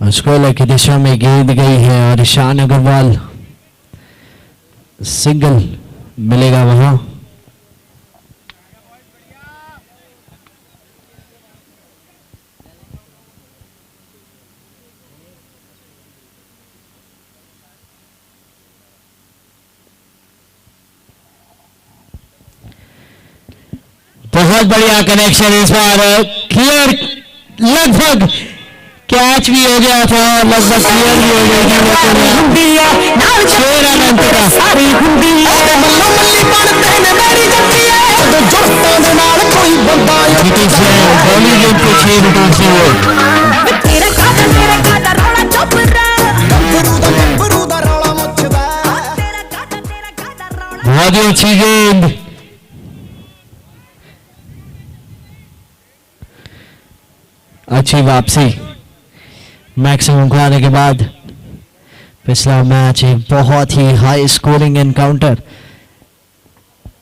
Square की दिशा में गेंद गई है और ईशान अग्रवाल सिंगल मिलेगा वहां। बहुत बढ़िया कनेक्शन इस बार क्लियर, लगभग कैच भी हो गया था, लगभग क्लियर भी हो गया था। 6 रन अंतर बॉलिंग गेम को 6 विकेट से बहुत ही अच्छी गेंद। अच्छी वापसी मैक्सिमम को आने के बाद। पिछला मैच एक बहुत ही हाई स्कोरिंग एनकाउंटर।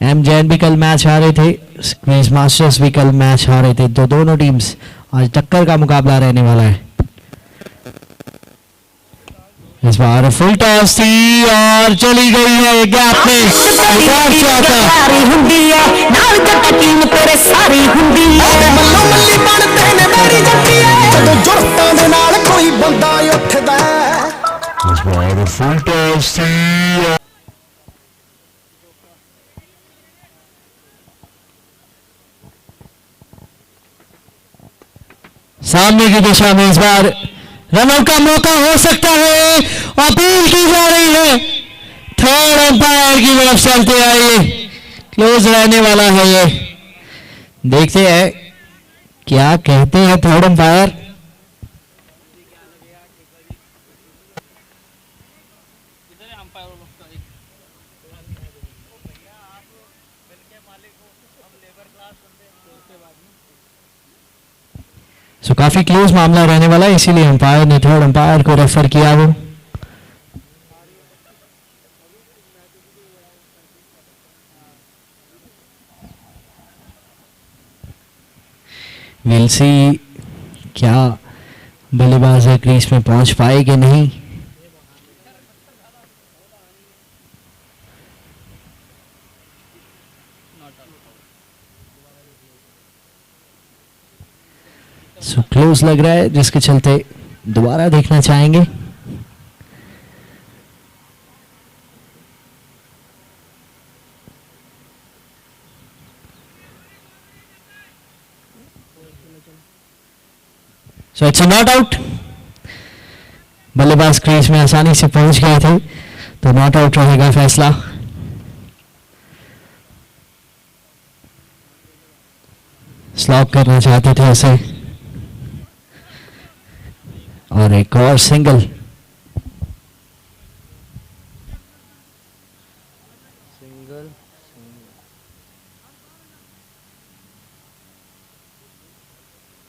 एमजेएन भी कल मैच हारे थे, क्वींस मास्टर्स भी कल मैच हारे थे, तो दोनों टीम्स आज टक्कर का मुकाबला रहने वाला है। इस बार फुल टॉस थी और चली गई है गैप में। फुल टॉस थी। सामने की दिशा में इस बार रनआउट का मौका हो सकता है। अपील की जा रही है, थर्ड अंपायर की तरफ चलते आइए, क्लोज रहने वाला है ये। देखते हैं क्या कहते हैं थर्ड अंपायर। तो काफी क्लोज मामला रहने वाला है, इसीलिए अंपायर ने थर्ड अंपायर को रेफर किया। वो विल सी क्या बल्लेबाज है क्रीज में पहुंच पाए कि नहीं। सो क्लोज लग रहा है, जिसके चलते दोबारा देखना चाहेंगे। So it's not out. बल्लेबाज क्रीज में आसानी से पहुंच गए थे, तो नॉट आउट रहेगा फैसला। स्लॉग करना चाहते थे उसे और एक और सिंगल।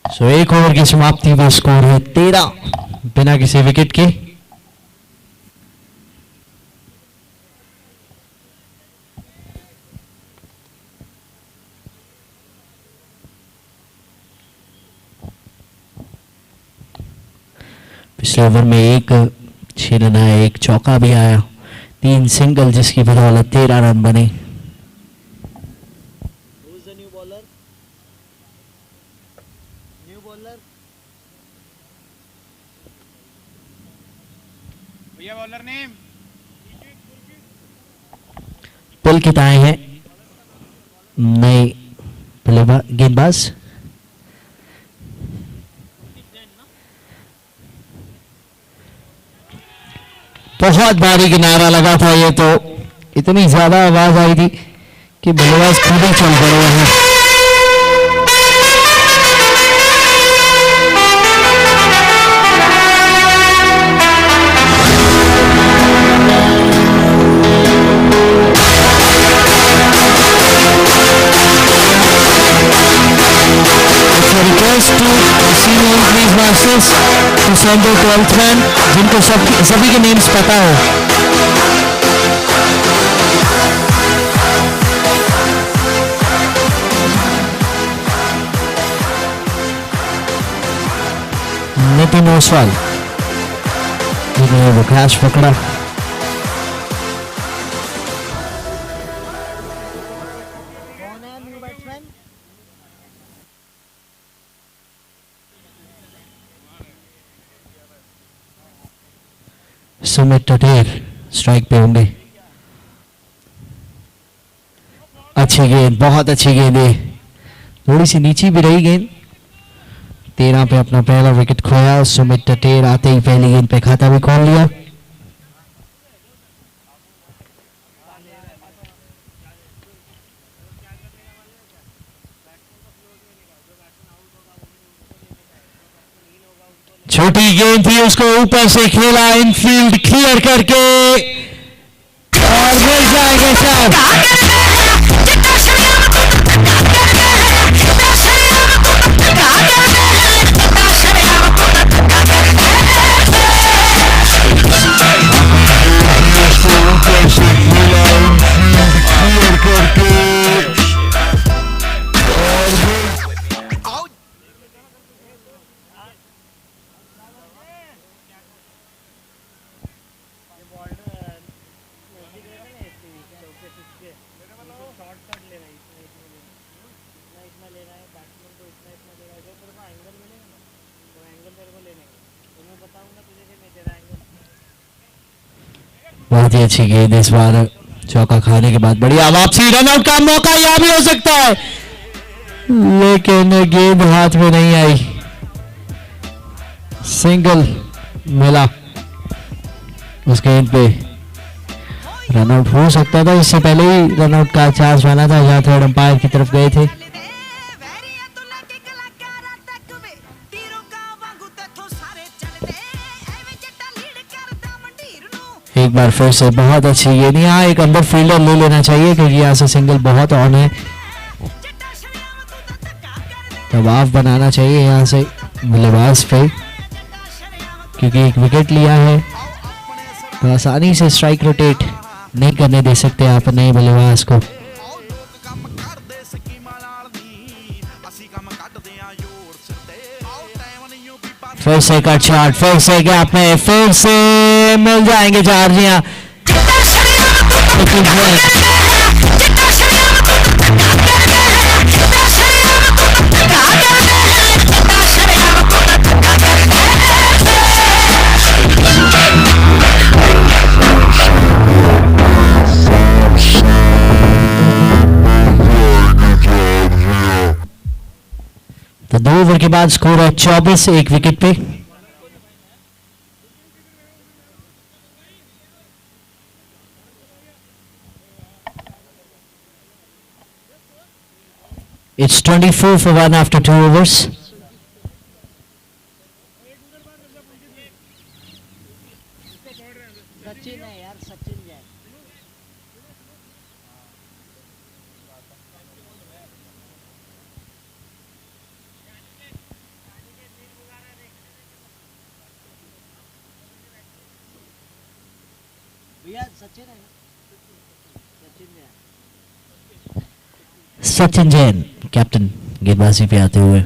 सो एक ओवर की समाप्ति में स्कोर है 13 बिना किसी विकेट के। पिछले ओवर में एक 6 रन आया, एक चौका भी आया, 3 सिंगल, जिसकी बदौलत 13 रन बने। पुल किताए हैं नए गेंदबाज। बहुत भारी किनारा लगा था ये, तो इतनी ज्यादा आवाज आई थी कि बल्लेबाज खुद ही चल पड़े हैं। to send the 12th man जिनको सभी के नेम्स पता हो। ओसवाल वो कैच पकड़ा। सुमित टटेर स्ट्राइक पे होंगे। अच्छी गेंद, बहुत अच्छी गेंद है, थोड़ी सी नीची भी रही गेंद। 13 पे अपना पहला विकेट खोया। सुमित टटेर आते ही पहली गेंद पे खाता भी खोल लिया। छोटी गेंद थी, उसको ऊपर से खेला, इनफील्ड क्लियर करके और मिल जाएंगे सर। बहुत ही अच्छी गेंद इस बार, चौका खाने के बाद बढ़िया वापसी, रनआउट का मौका यहां भी हो सकता है, लेकिन गेंद हाथ में नहीं आई। सिंगल मिला उस गेंद पे, रनआउट हो सकता था। इससे पहले ही रनआउट का चांस बना था जहां थर्ड अंपायर की तरफ गए थे। एक बार फिर से बहुत अच्छी गेंद, यहाँ एक अंदर फील्डर ले लेना चाहिए क्योंकि यहाँ से सिंगल बहुत ऑन है, दबाव बनाना चाहिए यहाँ से बल्लेबाज पे, क्योंकि एक विकेट लिया है तो आसानी से स्ट्राइक रोटेट नहीं करने दे सकते आप नए बल्लेबाज को। फिर से कट शॉट, फिर से गैप में, फिर से मिल जाएंगे चार जियां। तो 2 ओवर के बाद स्कोर है 24, एक विकेट पे। It's 24 for 1 after 2 overs. Sachin है यार, सचिन जैन। सचिन है ना, सचिन जैन कैप्टन गेंदबाजी पे आते हुए।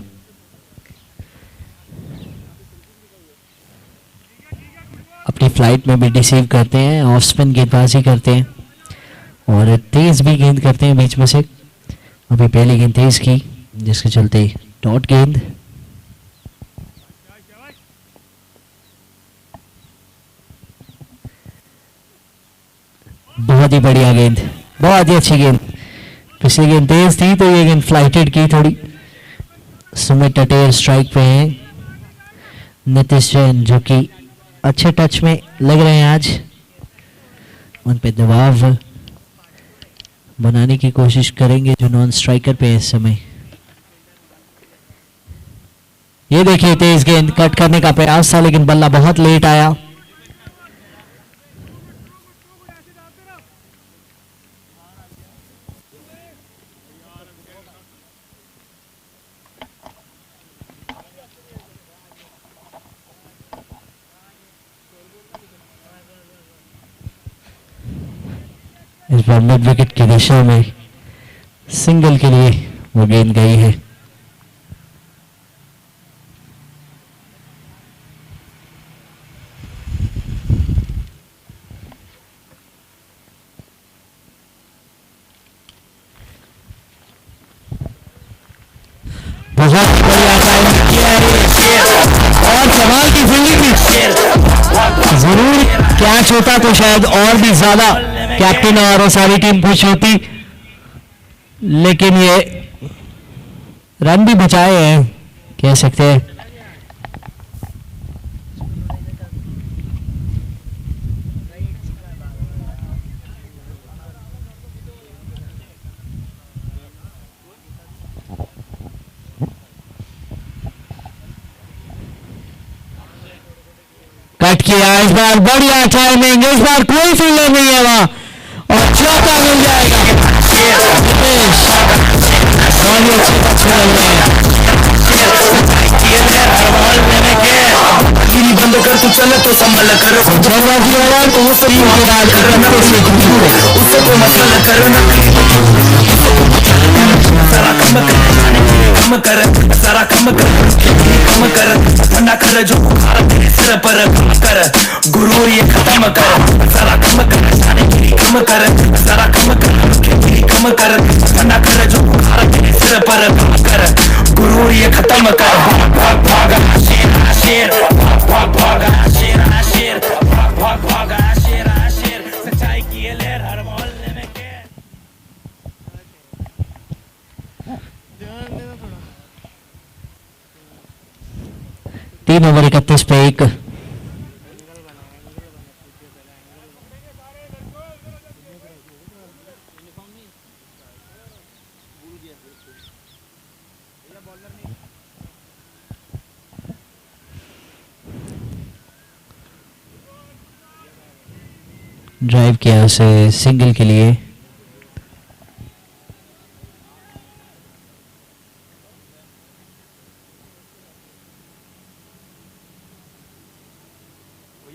अपनी फ्लाइट में भी डिसीव करते हैं, ऑफ स्पिन गेंदबाजी करते हैं और तेज भी गेंद करते हैं बीच में से। अभी पहली गेंद तेज की जिसके चलते डॉट गेंद। बहुत ही बढ़िया गेंद, बहुत ही अच्छी गेंद। पिछली गेंद तेज थी तो ये गेंद फ्लाइटेड की थोड़ी। सुमित टटेर स्ट्राइक पे हैं। नीतीश जैन जो कि अच्छे टच में लग रहे हैं आज, उन पे दबाव बनाने की कोशिश करेंगे जो नॉन स्ट्राइकर पे है इस समय। ये देखिए तेज गेंद, कट करने का प्रयास था लेकिन बल्ला बहुत लेट आया। इस बार मिड विकेट की दिशा में सिंगल के लिए वो गेंद गई है। बहुत बढ़िया टाइम किया है और कमाल की फील्डिंग भी। जरूर कैच होता तो शायद और भी ज्यादा कैप्टन और सारी टीम खुश होती, लेकिन ये रन भी बचाए हैं कह सकते हैं। कट किया इस बार, बढ़िया टाइमिंग, इस बार कोई फील्डर नहीं है वहां और चौका मिल जाएगा। बहुत ही अच्छे अच्छे लग रहे हैं। बंद कर तू चले तो संभल कर जबरदस्ती ओवर तो उस टीम के बाद उससे तो मसला करना सारा कम कर ठंडा कर जो बुखार तेरे सिर पर कम कर गुरूर ये खत्म कर सारा कम कर सारा कम कर ठंडा कर जो बुखार तेरे सिर पर कम कर गुरूर ये खत्म कर भाग भाग शेर शेर भाग भाग शेर शेर भाग भाग शेर शेर सच्चाई की लहर हर मोहल्ले में के 3 ओवर 31 पे 1। ड्राइव किया उसे सिंगल के लिए।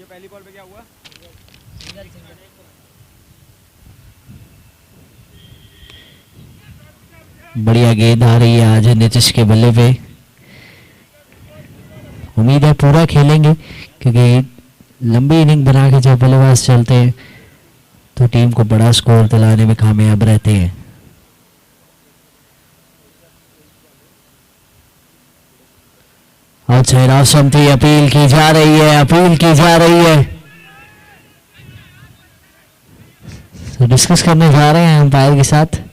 पहली बॉल पे क्या हुआ? बढ़िया गेंद आ रही है आज नीतीश के बल्ले पे। उम्मीद है पूरा खेलेंगे क्योंकि लंबी इनिंग बना के जब बल्लेबाज चलते हैं तो टीम को बड़ा स्कोर दिलाने में कामयाब रहते हैं। आउटसाइड ऑफ समथी अपील की जा रही है, अपील की जा रही है। तो डिस्कस करने जा रहे हैं अंपायर के साथ।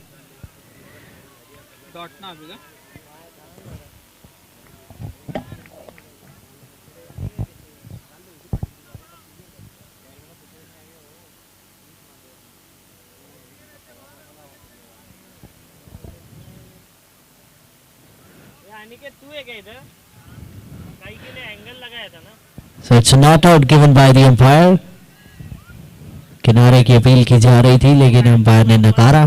So it's not out given by the umpire. किनारे की अपील की जा रही थी लेकिन अंपायर ने नकारा।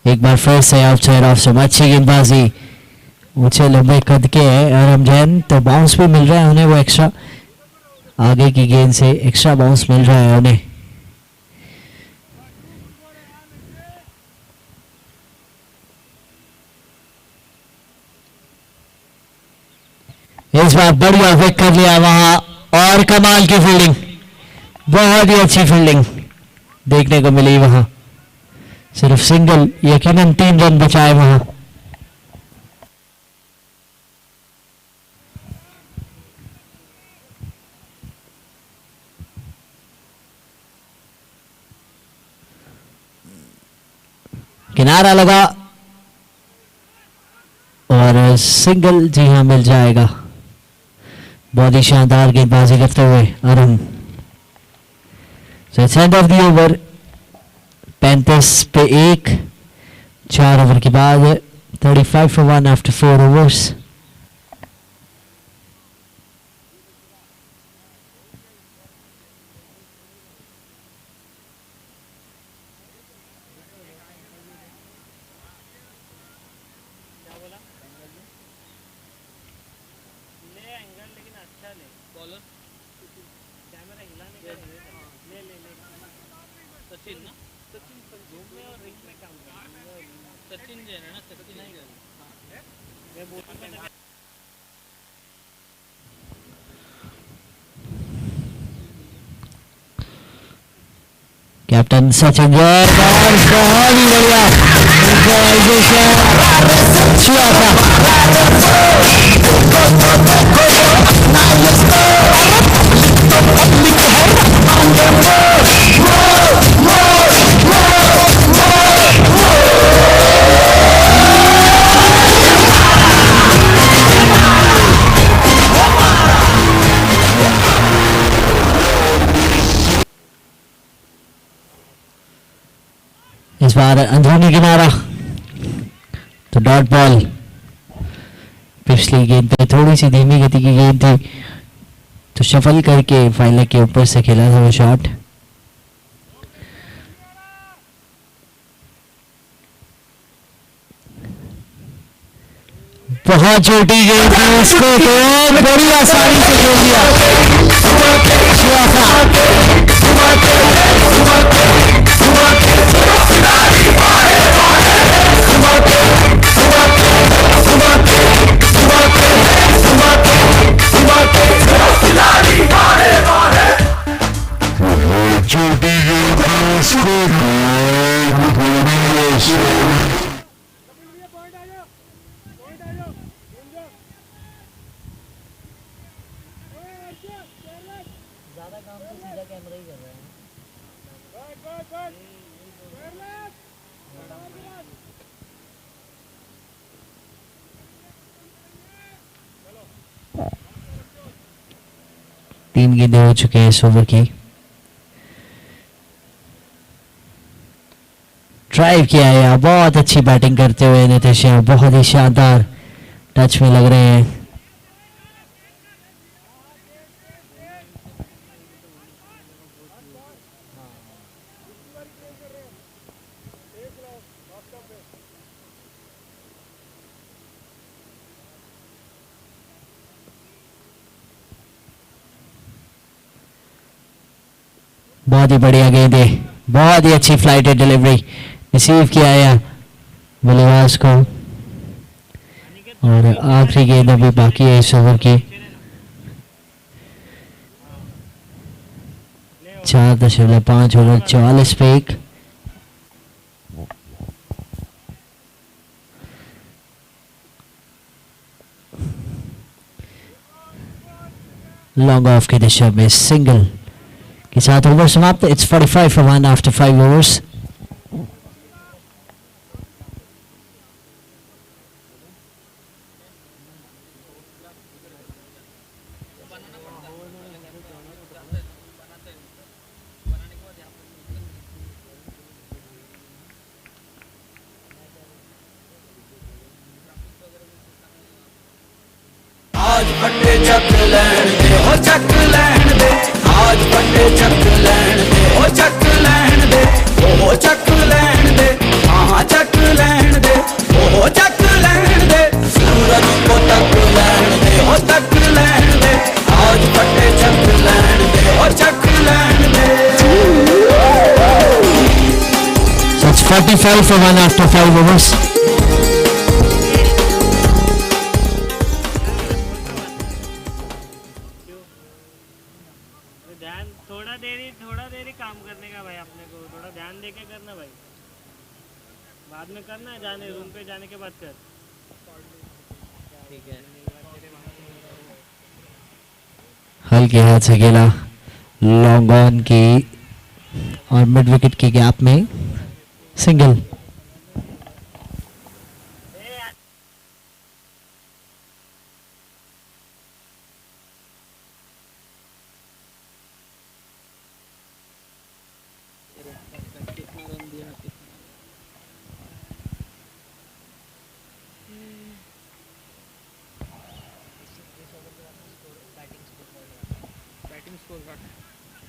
एक बार फिर से आउटसाइड ऑफ से अच्छी गेंदबाजी, ऊंचे लंबे कद के है आरम जैन, तो बाउंस भी मिल रहा है उन्हें, वो एक्स्ट्रा आगे की गेंद से एक्स्ट्रा बाउंस मिल रहा है उन्हें। इस बार बढ़िया विक कर लिया वहां और कमाल की फील्डिंग, बहुत ही अच्छी फील्डिंग देखने को मिली वहां। सिर्फ सिंगल, यकीनन 3 रन बचाए वहां। किनारा लगा और सिंगल, जी हां मिल जाएगा। बहुत ही शानदार गेंदबाजी करते हुए Arun. And of the over, 35 पे 1, 4 ओवर के बाद 35 for 1 after 4 overs। Captain Sachin Jaiswal बहुत ही बढ़िया improvisation अच्छा था। इस बार अंदरूनी किनारा तो डॉट बॉल। पिछली गेंद पे थोड़ी सी धीमी गति की गेंद थी तो शफल करके फाइलर के ऊपर से खेला था वो शॉट। बहुत छोटी गेंद थी उसको तो बड़ी आसानी से खेल दिया। तीन गेंदें हो चुके हैं इस ओवर की। ड्राइव किया है, बहुत अच्छी बैटिंग करते हुए नितेश बहुत ही शानदार टच में लग रहे हैं। बहुत ही बढ़िया गेंद है, बहुत ही अच्छी फ्लाइटेड डिलीवरी रिसीव किया है बल्लेबाज को। और आखिरी गेंद अभी बाकी है इस ओवर की। 4.5 ओवर 44 पे एक। लॉन्ग ऑफ की दिशा में सिंगल के साथ ओवर समाप्त। It's 45 for 1 after 5 overs. आज फटे चक लैण दे हो चक लैण दे, आज फटे चक लैण दे हो चक लैण दे, ओ चक लैण दे, हाँ चक लैण दे, ओ चक लैण दे, सूरज को तक लैण दे हो तक लैण दे, आज फटे चक लैण दे हो चक लैण दे। So it's 45 for 1 after 5 overs. थोड़ा देरी काम करने का भाई, अपने को थोड़ा ध्यान देके करना भाई, बाद में करना है, जाने रूम पे जाने के बाद कर। ठीक है। हल्के हाथ से खेला लॉन्ग ऑन की और मिड विकेट के गैप में सिंगल।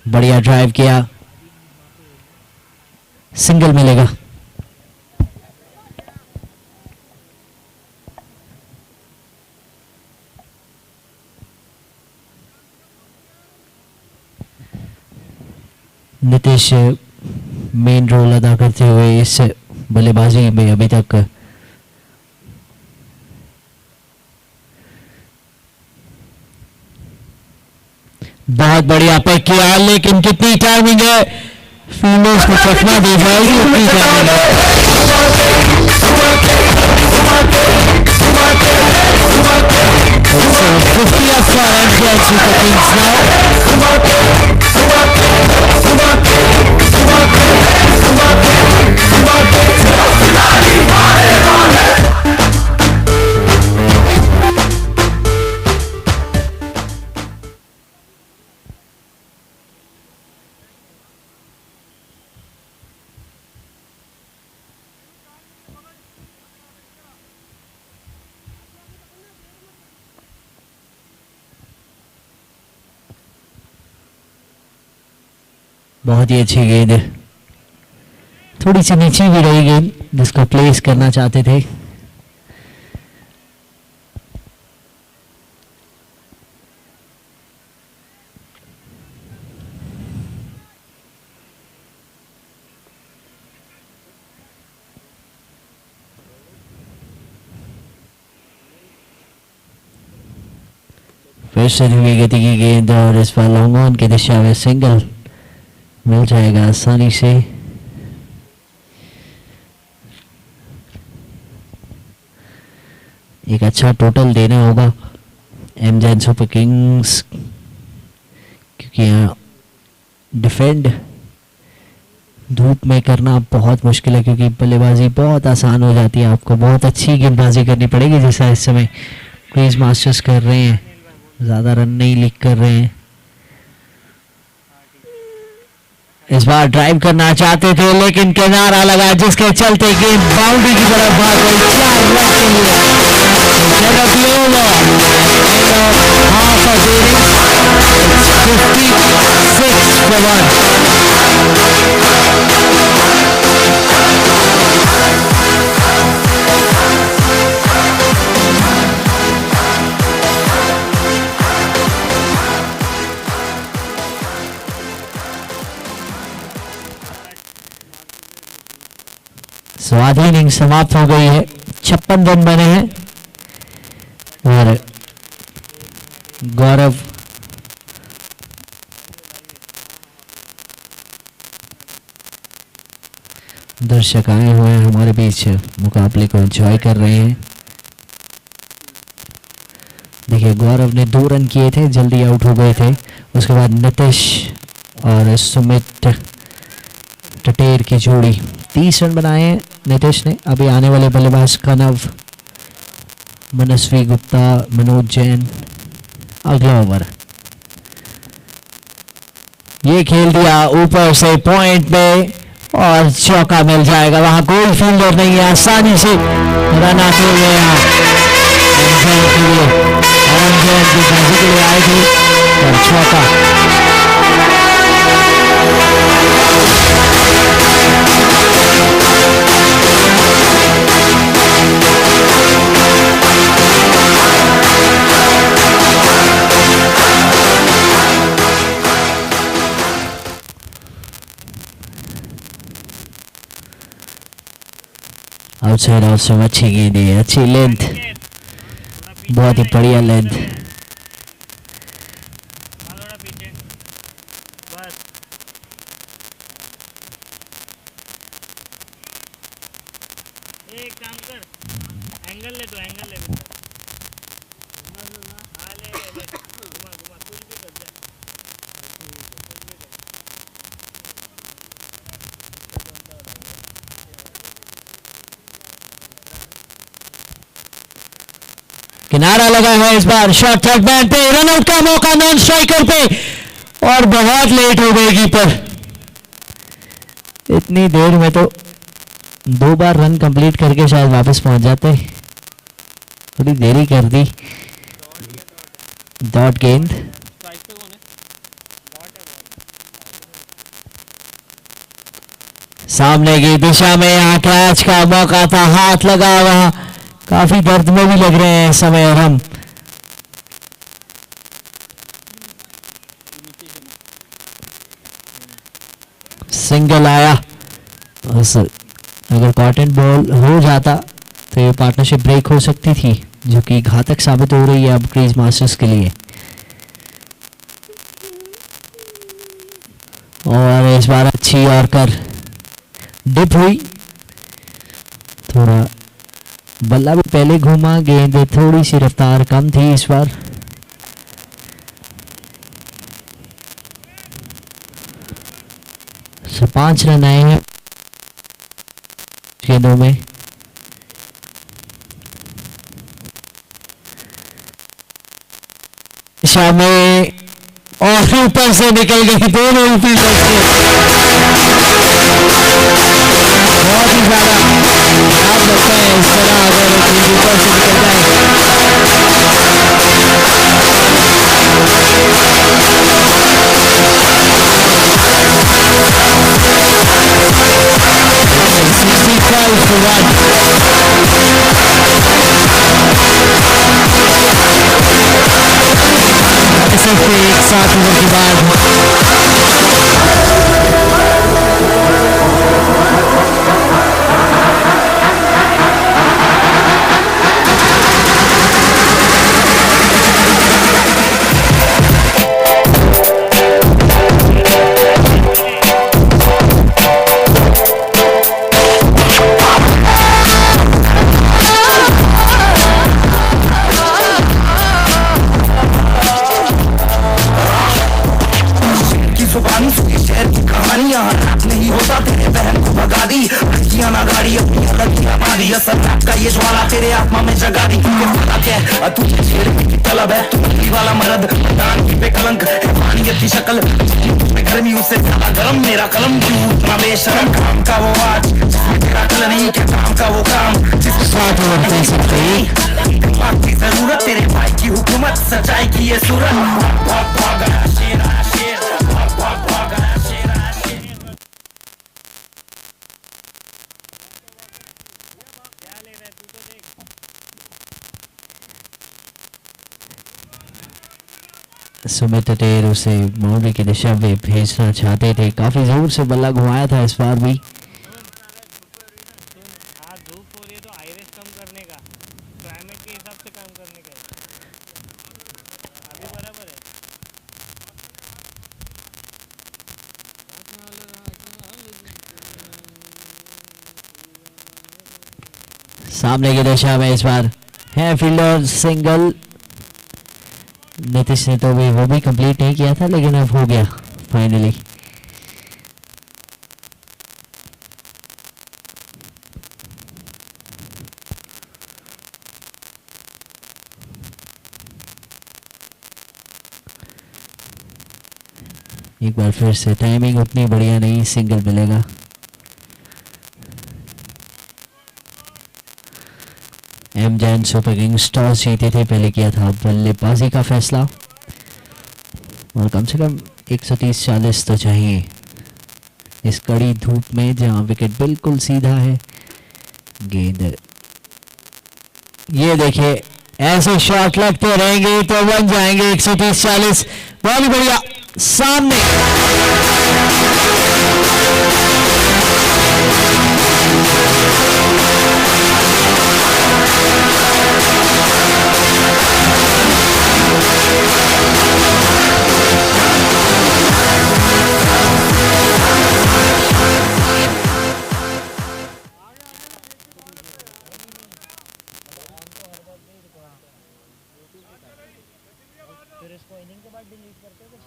बढ़िया ड्राइव किया, सिंगल मिलेगा। नितेश मेन रोल अदा करते हुए इस बल्लेबाजी में अभी तक बहुत बढ़िया पैक किया, लेकिन कितनी टाइमिंग है, फील्डर्स को चकमा दे जाएगी उतनी टाइमिंग है। It's 50 up for MJ Super Kings now. बहुत ही अच्छी गेंद, थोड़ी सी नीचे भी रही गेंद जिसको प्लेस करना चाहते थे। फिर से हुई गति की गेंद और इस बार लॉन्ग ऑन की दिशा में सिंगल मिल जाएगा आसानी से। एक अच्छा टोटल देना होगा एमजे सुपर किंग्स, क्योंकि यहाँ डिफेंड धूप में करना बहुत मुश्किल है, क्योंकि बल्लेबाजी बहुत आसान हो जाती है। आपको बहुत अच्छी गेंदबाजी करनी पड़ेगी, जैसा इस समय क्रीज मास्टर्स कर रहे हैं, ज़्यादा रन नहीं लीक कर रहे हैं। इस बार ड्राइव करना चाहते थे लेकिन किनारा लगा, जिसके चलते गेंद बाउंड्री की तरफ भाग गई 4 रन के लिए। Half of innings 56 for 1। आधी इनिंग समाप्त हो गई है, 56 रन बने हैं और गौरव दर्शक आए हुए हैं हमारे बीच, मुकाबले को एंजॉय कर रहे हैं। देखिए गौरव ने 2 रन किए थे, जल्दी आउट हो गए थे। उसके बाद नितेश और सुमित टटेर की जोड़ी 30 रन बनाए हैं नितेश ने। अभी आने वाले बल्लेबाज कनव, मनस्वी गुप्ता, मनोज जैन अगला ओवर। ये खेल दिया ऊपर से पॉइंट पे और चौका मिल जाएगा। वहां कोई फील्डर नहीं है, आसानी से रन आते हुए यहाँ की बाजी के लिए आए थे और चौका। आउटसाइड ऑल्सो अच्छी गेंद है, अच्छी लेंथ, बहुत ही बढ़िया लेंथ। थोड़ा पीछे बस। एक काम कर, एंगल ले तो एंगल ले बेटा। हाँ ले घुमा घुमा कुछ भी कर दे। किनारा लगा है इस बार, शॉट ट्रैक बैट पे, रनआउट का मौका नॉन स्ट्राइकर पे और बहुत लेट हो गई कीपर। इतनी देर में तो 2 बार रन कंप्लीट करके शायद वापस पहुंच जाते, थोड़ी देरी कर दी। डॉट गेंद सामने की दिशा में, यहाँ कैच का मौका था, हाथ लगा, वहां काफी दर्द में भी लग रहे हैं इस समय और हम। सिंगल आया, अगर कॉटन बॉल हो जाता तो ये पार्टनरशिप ब्रेक हो सकती थी, जो कि घातक साबित हो रही है अब क्रीज मास्टर्स के लिए। और इस बार अच्छी यॉर्कर डिप हुई, थोड़ा बल्ला भी पहले घूमा, गेंद थोड़ी सी रफ्तार कम थी इस बार। सो 5 रन आए हैं गेंदों में। दिशा में और ऊपर से निकल गई दोनों फील्डर्स के, बहुत ही ज्यादा खराब लगता है इस तरह अगर गेंद ऊपर से निकल जाए। 65 for 1। सिर्फ एक 7 ओवर के बाद नहीं होता तेरे बहन को भगा दी, लड़कियां ना गाड़ी अपनी लड़कियां मारी, असर का ये ज्वाला तेरे आत्मा में जगा दी। पता क्या तुझे छेड़ने की तलब है, तू दिल्ली वाला मर्द दान की बेकलंक हैवानियत की शक्ल, में गर्मी उससे ज्यादा गर्म मेरा कलम, क्यों उतना बेशरम। काम का वो आज जिसमें तेरा कल नहीं, क्या काम का वो काम जिसमें 7 ओवर दे सकते हैं। दिमाग की जरूरत, तेरे भाई की हुकूमत, सच्चाई की ये सूरत। भाग भाग गया शेर आया शेर, भाग भाग भाग गया शेर आया शेर। क्या ले रहा है तू, तो देख। सुमित टेर उसे बाउंड्री की दिशा में भेजना चाहते थे, काफी जोर से बल्ला घुमाया था इस बार भी। आज धूप हो रही है तो आयरिस कम करने का, क्लाइमेट के हिसाब से काम करने का है। अभी बराबर है। सामने की दिशा में इस बार है फील्डर सिंगल। नीतीश ने तो भी वो भी कंप्लीट नहीं किया था, लेकिन अब हो गया फाइनली। एक बार फिर से टाइमिंग उतनी बढ़िया नहीं, सिंगल मिलेगा। एम जैन सुपर किंग्स टॉस जीते थे, पहले किया था बल्लेबाजी का फैसला, और कम से कम 130-40 तो चाहिए इस कड़ी धूप में जहां विकेट बिल्कुल सीधा है। गेंद ये देखिए, ऐसे शॉट लगते रहेंगे तो बन जाएंगे 130-40। बहुत ही बढ़िया, सामने फिर इसको इनिंग के बाद डिलीट करते हो तो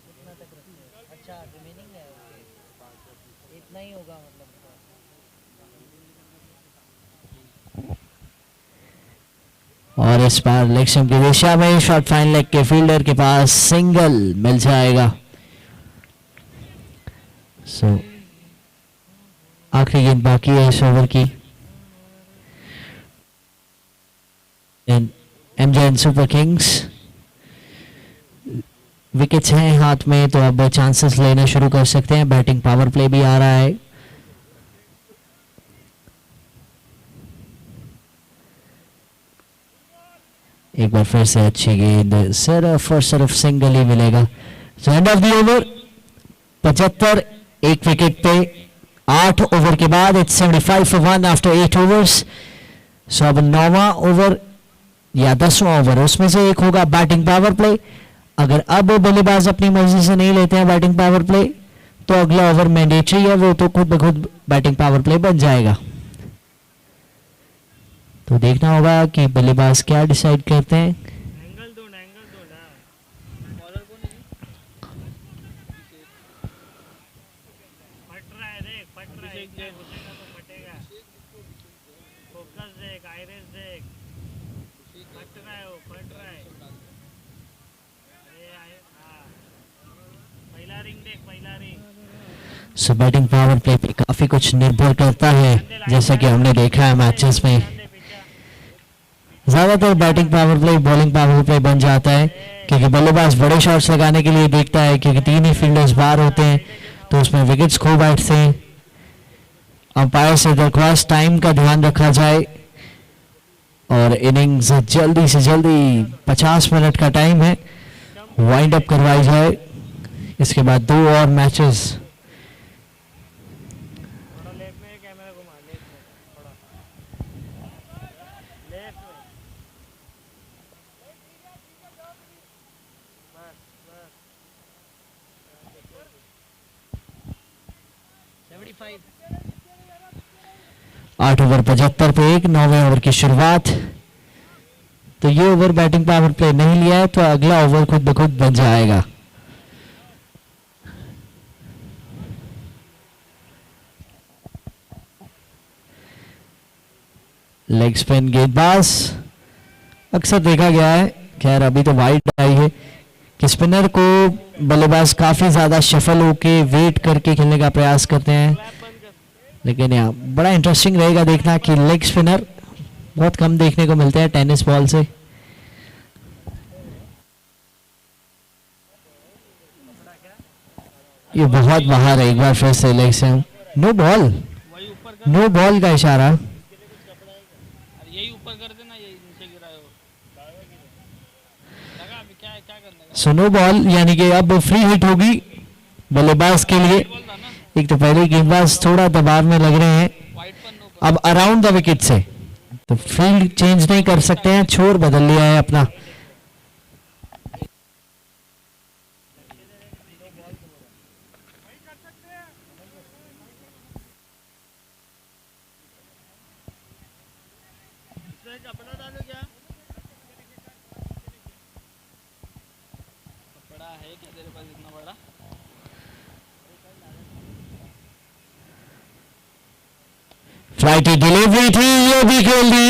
कितना तक रखते हो? अच्छा रिमेनिंग है, ओके, इतना ही होगा मतलब। और इस बार लेक्सम की दिशा में शॉट फाइन लेग के फील्डर के पास सिंगल मिल जाएगा। सो आखिरी गेंद बाकी है इस ओवर की। एमजेएन सुपर किंग्स विकेट्स हैं हाथ में, तो अब चांसेस लेना शुरू कर सकते हैं। बैटिंग पावर प्ले भी आ रहा है। एक बार फिर से अच्छी गेंद, सिर्फ और सिर्फ सिंगल ही मिलेगा। So end of the over 75, एक विकेट पे 8 ओवर के बाद। It's 75 for 1 after 8 overs. So अब 9वां ओवर या 10वां ओवर, उसमें से एक होगा बैटिंग पावर प्ले। अगर अब बल्लेबाज अपनी मर्जी से नहीं लेते हैं बैटिंग पावर प्ले तो अगला ओवर मैंडेटरी है, वो तो खुद ब खुद बैटिंग पावर प्ले बन जाएगा। तो देखना होगा कि बल्लेबाज क्या डिसाइड करते हैं। एंगल दो बॉलर को नहीं फट रहा है, देख फट रहा है, इतना घुसेगा तो फटेगा। फोकस देख, आइरिस देख, फट रहा है, वो फट रहा है। अरे हाँ, पहला रिंग देख, पहला रिंग। सो बैटिंग पावर प्ले पे काफी कुछ निर्भर करता है, जैसा कि हमने देखा है मैचेस में। ज्यादातर batting power play bowling power play बन जाता है, क्योंकि बल्लेबाज बड़े शॉट्स लगाने के लिए देखता है, क्योंकि 3 ही फील्डर्स बाहर होते हैं तो उसमें विकेट्स खो बैठते हैं। अंपायर से दरख्वास्त टाइम का ध्यान रखा जाए और इनिंग्स जल्दी से जल्दी 50 मिनट का टाइम है, वाइंड अप करवाई जाए। इसके बाद 2 और मैचेस। थोड़ा लेफ्ट में कैमरा घुमा, लेफ्ट में थोड़ा, लेफ्ट में, बस बस 75। 8 ओवर 75 पे 1, 9वें ओवर की शुरुआत। तो ये ओवर बैटिंग पावर प्ले नहीं लिया है तो अगला ओवर खुद ब खुद बन जाएगा। लेग स्पिन गेंदबाज अक्सर देखा गया है, खैर अभी तो वाइड आई है कि स्पिनर को बल्लेबाज काफी ज्यादा शफल होके वेट करके खेलने का प्रयास करते हैं, लेकिन यहाँ बड़ा इंटरेस्टिंग रहेगा देखना कि लेग स्पिनर बहुत कम देखने को मिलते हैं टेनिस बॉल से। ये बहुत बाहर है, एक बार फिर से लेग से नो बॉल, वही ऊपर कर, नो बॉल का इशारा। अरे यही ऊपर कर देना, यही नीचे गिराए हो लगा। अभी क्या है, क्या करने का? सो नो बॉल, यानी कि अब फ्री हिट होगी बल्लेबाज के लिए। बॉल था ना, एक तो पहले गेंदबाज थोड़ा दबाव में लग रहे हैं, वाइट पर नो अब अराउंड द विकेट से तो फील्ड चेंज नहीं कर सकते हैं, छोर बदल लिया है अपना। कपड़ा डालो, क्या कपड़ा है क्या तेरे पास इतना बड़ा? फ्लाइट की डिलीवरी थी, ये भी खेल दी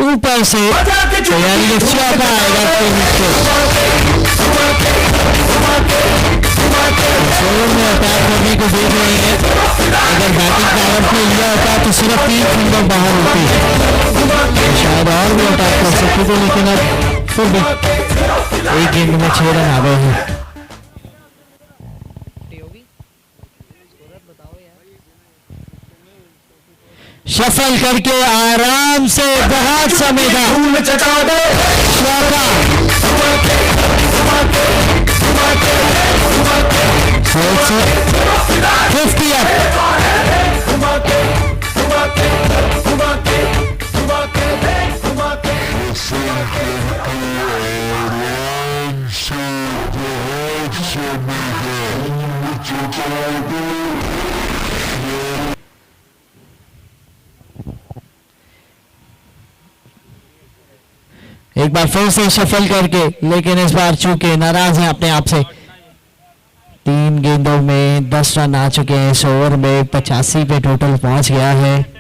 ऊपर से, तो यानी कि चौका आएगा में अटैक करने को देख रहे हैं। अगर बैटिंग पावर प्ले लिया होता तो सिर्फ 3 फील्डर बाहर होती, शायद और भी अटैक कर सकते थे, लेकिन अब फिर भी एक गेंद में 6 रन आ गए हैं। शफल करके आराम से बहुत समय था, चौका 50 एक बार फिर से शफल करके, लेकिन इस बार चूंकि नाराज हैं अपने आप से। 3 गेंदों में 10 रन आ चुके हैं, इस ओवर में 85 पे टोटल पहुंच गया है।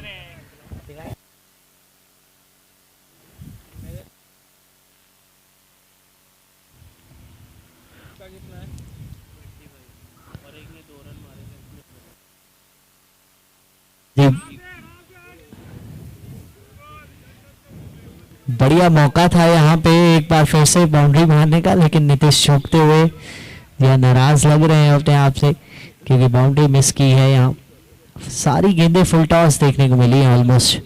बढ़िया मौका था यहाँ पे एक बार फिर से बाउंड्री मारने का, लेकिन नीतीश चूकते हुए या नाराज लग रहे हैं अपने आप से, क्योंकि बाउंड्री मिस की है। यहाँ सारी गेंदें फुल टॉस देखने को मिली है ऑलमोस्ट।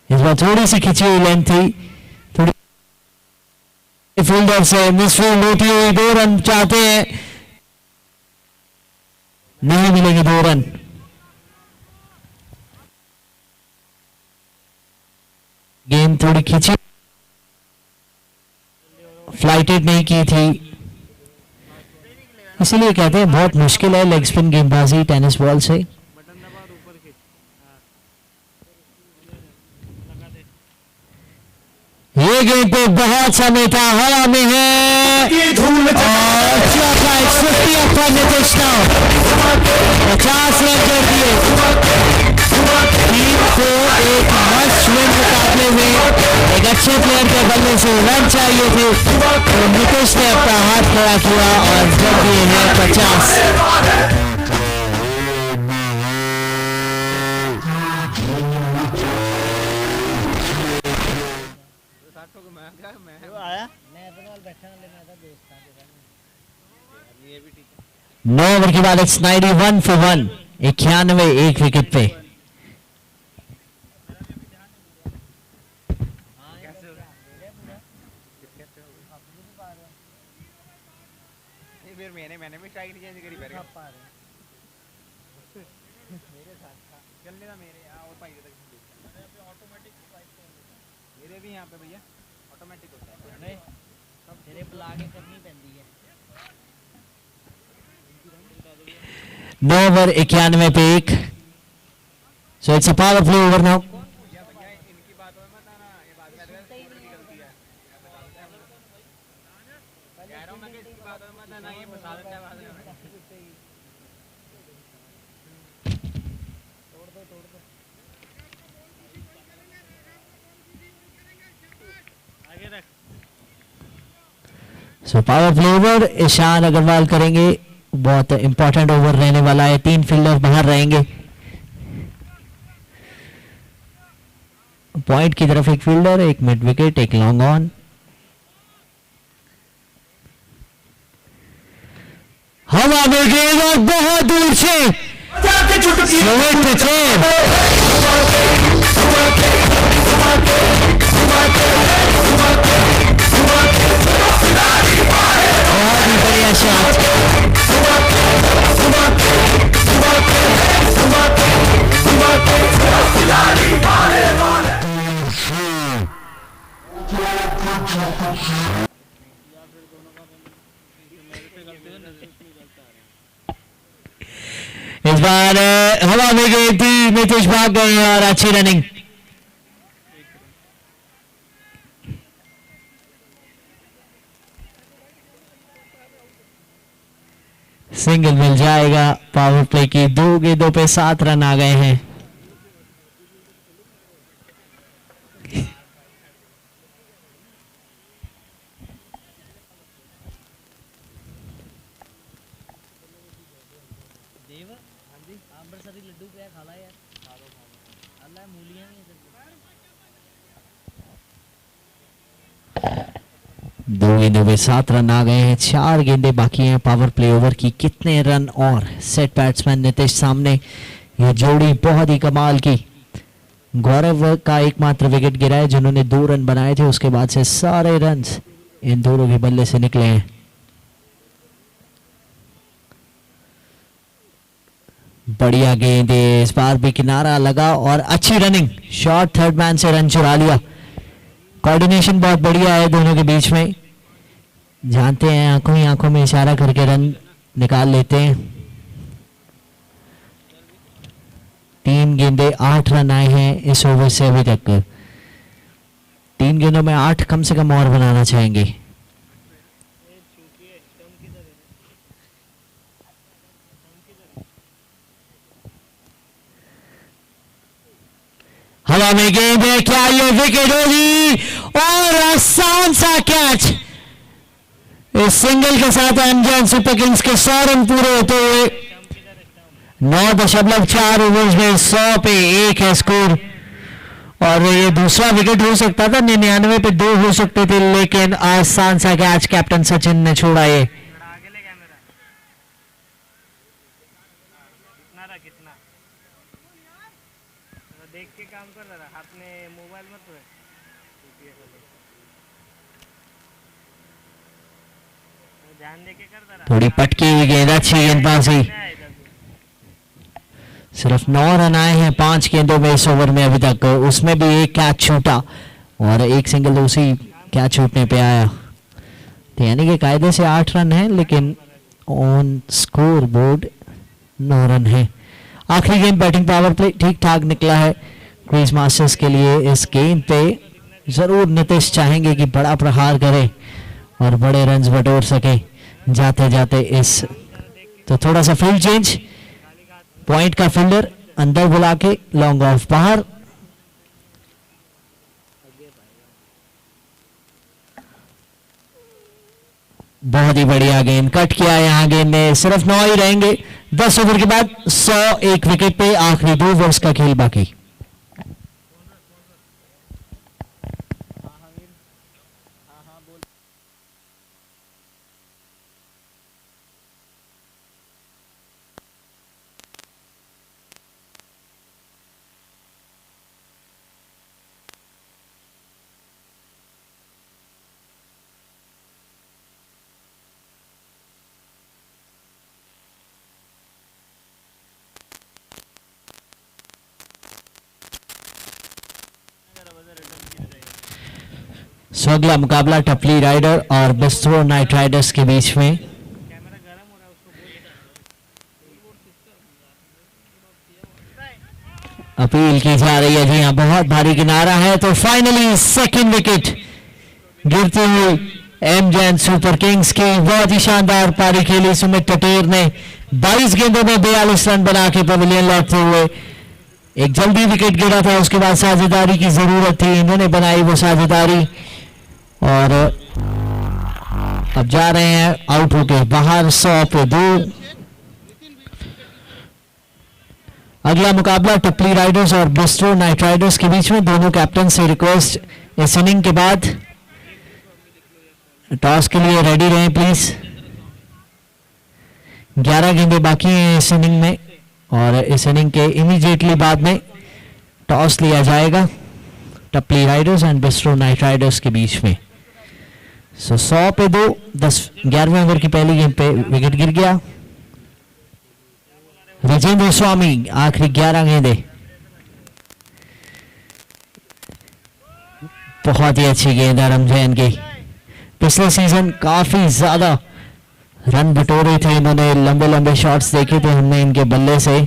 इस बार थोड़ी सी खिंची हुई लेंथ थी, थोड़ी फील्डर से मिसफील्ड होती हुई 2 रन चाहते हैं, नहीं मिलेंगे 2 रन। गेंद थोड़ी खींची, फ्लाइटेड नहीं की थी, इसीलिए कहते हैं बहुत मुश्किल है लेग स्पिन गेंदबाजी टेनिस बॉल से। बटन दबा और ऊपर खींच। हाँ लगा दे। ये गेंद पे बहुत समय था, हवा में है ये धूल और 50 रन 50 रन कर दिए। टीम को एक मस्ट विन मुकाबले में एक अच्छे प्लेयर के बल्ले से रन चाहिए थे, तो नीतीश ने अपना हाथ खड़ा किया और जब दिए हैं 50। आया 9 ओवर के बाद इट्स 91 for 1, 91 एक विकेट पे। मैंने भी स्ट्राइक नहीं चेंज करी फिर चलने ना मेरे और पाई तक ऑटोमेटिक मेरे भी यहाँ पे भैया ऑटोमेटिक होता है नहीं सब तेरे बुला के करनी पैंदी है। 9 ओवर 91 पे 1, so it's a power play over now. भैया इनकी बातों में मत आना, ये बात में स्कोर की गलती है। कह रहा हूँ मैं कि इसकी बातों में मत आना, ये बता देता है बाद में। आगे रख। So power play over Ishan Agarwal करेंगे, बहुत इंपॉर्टेंट ओवर रहने वाला है। 3 फील्डर बाहर रहेंगे, पॉइंट की तरफ एक फील्डर, एक मिड विकेट, एक लॉन्ग ऑन। हवा में गेंद और बहुत दूर से स्लोवेट पे छेद। बहुत ही बढ़िया शॉट। इस बार हवा में गई थी, नीतीश भाग गए और अच्छी रनिंग। सिंगल मिल जाएगा। पावर प्ले की 2 गेंदों पे 7 रन आ गए हैं। देव हाँ जी आंबरसरी लड्डू क्या खाला यार अल्लाह मूलियां नहीं है। 2 गेंदों में 7 रन आ गए हैं, 4 गेंदें बाकी हैं पावर प्ले ओवर की। कितने रन और सेट बैट्समैन नीतीश सामने, ये जोड़ी बहुत ही कमाल की। गौरव का एकमात्र विकेट गिरा है, जिन्होंने 2 रन बनाए थे, उसके बाद से सारे रन इन दोनों के बल्ले से निकले हैं। बढ़िया गेंद, इस बार भी किनारा लगा और अच्छी रनिंग, शॉट थर्ड मैन से रन चुरा लिया। कोऑर्डिनेशन बहुत बढ़िया है दोनों के बीच में, जानते हैं आंखों ही आंखों में इशारा करके रन निकाल लेते हैं। 3 गेंदे 8 रन आए हैं इस ओवर से अभी तक। 3 गेंदों में 8 कम से कम और बनाना चाहेंगे। हवा में गेंद है, क्या ये विकेट होगी? और आसान सा कैच। इस सिंगल के साथ एमजीएन सुपर किंग्स के 100 रन पूरे होते हुए 9.4 ओवर्स में 100 पे 1 है स्कोर। और ये दूसरा विकेट हो सकता था, 99 पे 2 हो सकते थे, लेकिन आसान सा कैच कैप्टन सचिन ने छोड़ा। ये आगे ले कैमरा कितना रहा कितना देख के काम कर रहा, हाथ में मोबाइल मत रख। ध्यान दे के कर रहा। थोड़ी पटकी हुई गेंद, अच्छी गेंदबाजी। सिर्फ 9 रन आए हैं 5 गेंदों में इस ओवर में अभी तक, उसमें भी 1 कैच छूटा। और एक सिंगल तो उसी क्या छूटने पे आया, तो यानी कि कायदे से 8 रन है, लेकिन ऑन स्कोर बोर्ड 9 रन है। आखिरी गेंद बैटिंग पावर प्ले ठीक ठाक निकला है क्रीज मास्टर्स के लिए। इस गेंद पे जरूर नीतीश चाहेंगे कि बड़ा प्रहार करे और बड़े रन्स बटोर सके जाते जाते इस, तो थोड़ा सा फील्ड चेंज, पॉइंट का फील्डर अंदर बुला के लॉन्ग ऑफ बाहर। बहुत ही बढ़िया गेंद कट किया यहाँ गेंद ने, सिर्फ 9 ही रहेंगे 10 ओवर के बाद। 101 विकेट पे आखिरी 2 ओवर्स का खेल बाकी। सो अगला मुकाबला टपली राइडर और बिस्ट्रो नाइट राइडर्स के बीच में। अपील की जा रही है जी हाँ, बहुत भारी किनारा है, तो फाइनली सेकंड विकेट गिरती हुई एम जैन सुपर किंग्स की। बहुत ही शानदार पारी खेली सुमित टटेर ने, 22 गेंदों में 42 रन बना के पवेलियन लौटते हुए। एक जल्दी विकेट गिरा था, उसके बाद साझेदारी की जरूरत थी, इन्होंने बनाई वो साझेदारी और अब जा रहे हैं आउट होके बाहर 100 पे 2। अगला मुकाबला टपली राइडर्स और बिस्ट्रो नाइट राइडर्स के बीच में। दोनों कैप्टन से रिक्वेस्ट इस इनिंग के बाद टॉस के लिए रेडी रहें प्लीज। 11 गेंदें बाकी हैं इस इनिंग में और इस इनिंग के इमीडिएटली बाद में टॉस लिया जाएगा टपली Riders and Bistro Knight Riders के बीच में। 100 पे 2, 11वें ओवर की पहली गेंद पे विकेट गिर गया। राजेंद्र स्वामी आखिरी 11 गेंदें, बहुत ही अच्छी गेंद है रमजैन की। पिछले सीजन काफी ज्यादा रन बटोरे थे इन्होंने, लंबे लंबे शॉट्स देखे थे हमने इनके बल्ले से,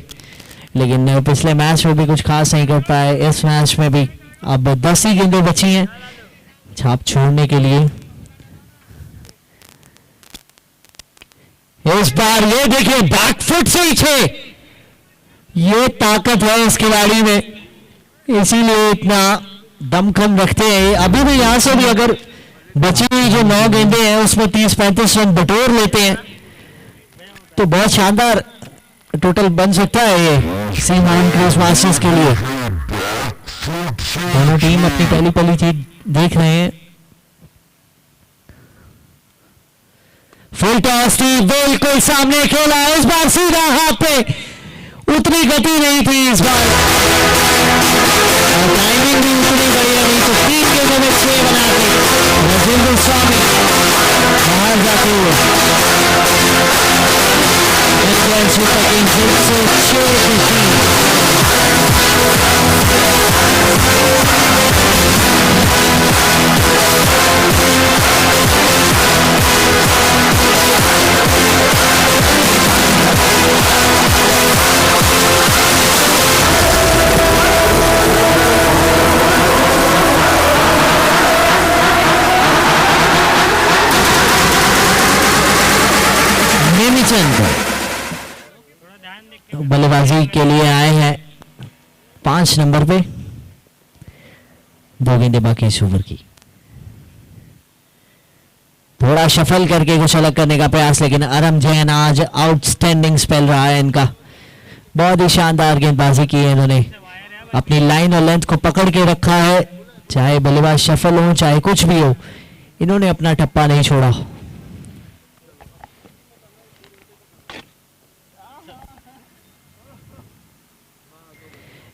लेकिन पिछले मैच में भी कुछ खास नहीं कर पाए। इस मैच में भी अब 10 ही गेंदें बची हैं छाप छोड़ने के लिए। इस बार ये देखिए बैकफुट से ही 6, ये ताकत है इस खिलाड़ी में, इसीलिए इतना दमखम रखते हैं। अभी भी यहां से भी अगर बची हुई जो 9 गेंदें हैं उसमें 30-35 रन बटोर लेते हैं तो बहुत शानदार टोटल बन सकता है ये सीमान क्रूज मास्टर्स के लिए। दोनों टीम अपनी पहली चीज देख रहे हैं। फुल टॉस थी, बिल्कुल सामने खेला, इस बार सीधा हाथ पे, उतनी गति नहीं थी इस बार और टाइमिंग भी उतनी बढ़िया नहीं, तो 3 गेंदों में 6 बना के राजेंद्र स्वामी बाहर जाते हुए सुपर किंग्स 106 बल्लेबाजी के लिए आए हैं 5 नंबर पे। 2 गेंदें बाकी इस ओवर की। थोड़ा शफल करके कुछ अलग करने का प्रयास, लेकिन अरम जैन आज आउटस्टैंडिंग स्पेल रहा है इनका। बहुत ही शानदार गेंदबाजी की है इन्होंने, अपनी लाइन और लेंथ को पकड़ के रखा है, चाहे बल्लेबाज शफल हो चाहे कुछ भी हो, इन्होंने अपना टप्पा नहीं छोड़ा।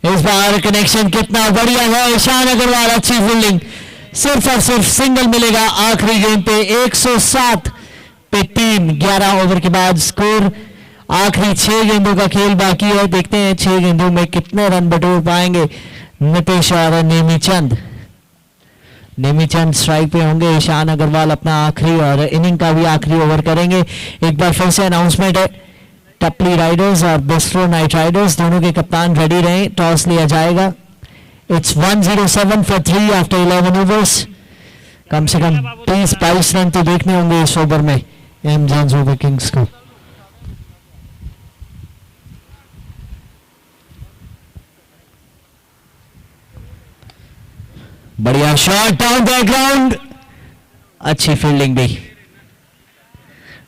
इस बार कनेक्शन कितना बढ़िया है, ईशान अग्रवाल अच्छी फील्डिंग, सिर्फ और सिर्फ सिंगल मिलेगा आखिरी गेंद पे। 107 पे 3, 11 ओवर के बाद स्कोर। आखिरी 6 गेंदों का खेल बाकी है, देखते हैं 6 गेंदों में कितने रन बटोर पाएंगे नीतीश और नेमी चंद। नेमीचंद स्ट्राइक पे होंगे, ईशान अग्रवाल अपना आखिरी और इनिंग का भी आखिरी ओवर करेंगे। एक बार फिर से अनाउंसमेंट है, टपली राइडर्स और बिस्ट्रो नाइट राइडर्स दोनों के कप्तान रेडी रहें, टॉस लिया जाएगा। It's 107 for 3 after 11 overs. कम से कम 30-22 रन तो देखने होंगे इस ओवर में एम ज़ांज़ोबा किंग्स को। बढ़िया शॉट डाउन द ग्राउंड, अच्छी फील्डिंग भी,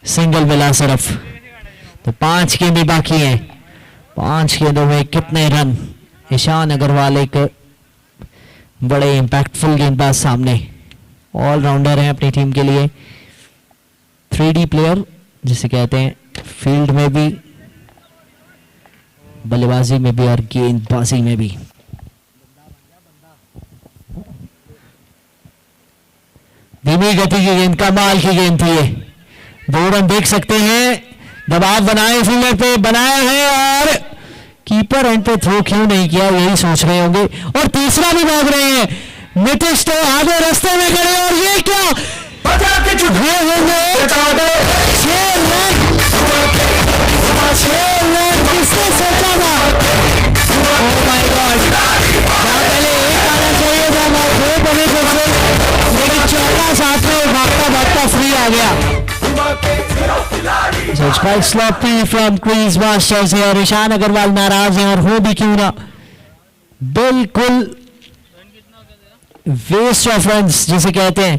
सिंगल मिला सिर्फ। तो 5 गेंदें बाकी हैं, 5 गेंदों में कितने रन। ईशान अग्रवाल एक बड़े इंपैक्टफुल गेंदबाज सामने, ऑलराउंडर हैं अपनी टीम के लिए, 3D प्लेयर जिसे कहते हैं, फील्ड में भी, बल्लेबाजी में भी और गेंदबाजी में भी। धीमी गति की गेंद, कमाल की गेंद थी ये, 2 रन देख सकते हैं। दबाव बनाए फील्डर पे, बनाया है और कीपर एंड पे थ्रो क्यों नहीं किया यही सोच रहे होंगे। और तीसरा भी भाग रहे हैं, नीतीश तो आधे रास्ते में खड़े और ये क्या ये होंगे 6 रन, किसने सोचा था। ओह माय गॉड, पहले एक आना चाहिए था, 2 बने थे, लेकिन चौथा साथ में भागता भागता फ्री आ गया। So it's quite sloppy from Crease Masters here. Ishan Agarwal नाराज हैं और हो भी क्यों ना, बिल्कुल वेस्ट ऑफ रन्स जिसे कहते हैं।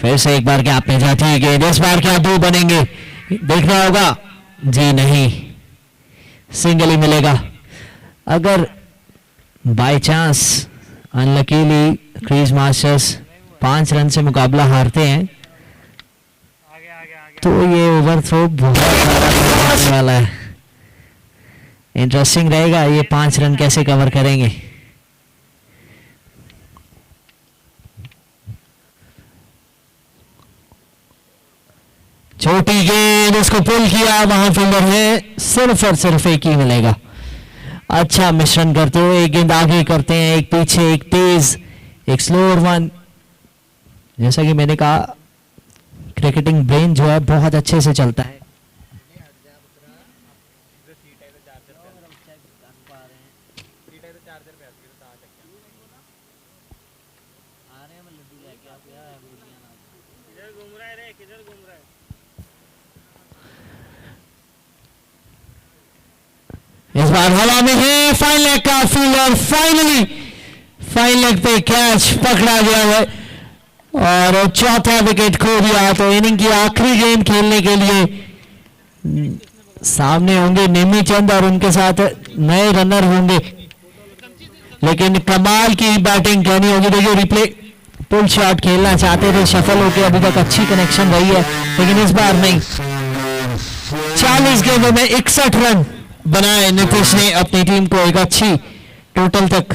फिर से एक बार क्या पे जाती है गेंद, इस बार क्या 2 बनेंगे देखना होगा। जी नहीं, सिंगल ही मिलेगा। अगर by chance unluckily crease masters 5 run से मुकाबला हारते हैं तो ये ओवर थ्रो बहुत सारा वाला है। इंटरेस्टिंग रहेगा ये 5 रन कैसे कवर करेंगे। छोटी गेंद, उसको पुल किया, वहां फील्डर है, सिर्फ और सिर्फ एक ही मिलेगा। अच्छा मिश्रण करते हुए एक गेंद आगे करते हैं, एक पीछे, एक तेज, एक स्लोअर वन। जैसा कि मैंने कहा क्रिकेटिंग ब्रेन जो है बहुत अच्छे से चलता है। इस बार हवा में है, फाइन लेग का फील्डर, फाइनली फाइन लेग पे कैच पकड़ा गया है और चौथा विकेट खो दिया। तो इनिंग की आखिरी गेंद खेलने के लिए सामने होंगे नेमीचंद और उनके साथ नए रनर होंगे, लेकिन कमाल की बैटिंग कहनी होगी। देखिए रिप्ले, पुल शॉट खेलना चाहते थे, सफल होकर अभी तक अच्छी कनेक्शन रही है, लेकिन इस बार नहीं। 40 गेंदों में 61 रन बनाए नीतीश ने अपनी टीम को एक अच्छी टोटल तक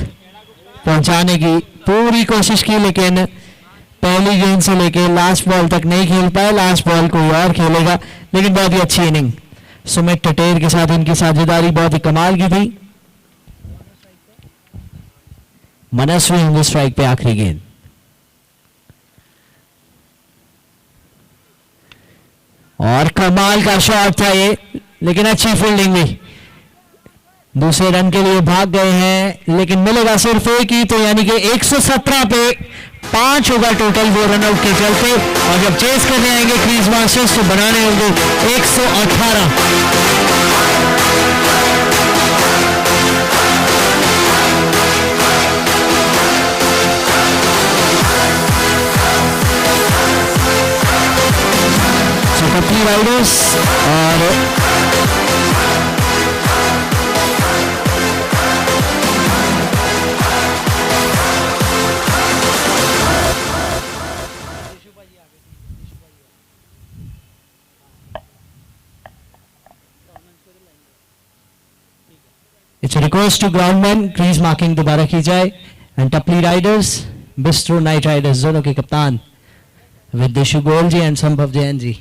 पहुंचाने की पूरी कोशिश की, लेकिन पहली गेंद से लेके लास्ट बॉल तक नहीं खेल पाए। लास्ट बॉल कोई और खेलेगा, लेकिन बहुत ही अच्छी इनिंग सुमित टटेर के साथ इनकी साझेदारी बहुत ही कमाल की थी। मनस्वी होंगे स्ट्राइक पे आखिरी गेंद, और कमाल का शॉट था ये, लेकिन अच्छी फील्डिंग भी। दूसरे रन के लिए भाग गए हैं, लेकिन मिलेगा सिर्फ एक ही, तो यानी कि 117 पे 5 होगा टोटल वो रन आउट के चलते। और जब चेस करने आएंगे क्रीज मास्टर्स तो बनाने होंगे 118। टपली राइडर्स और it's request to groundman crease marking दोबारा की जाए। एंड टपली राइडर्स बिस्ट्रो नाइट राइडर्स दोनों के कप्तान विदेशु गोयल जी एंड संभव जैन जी।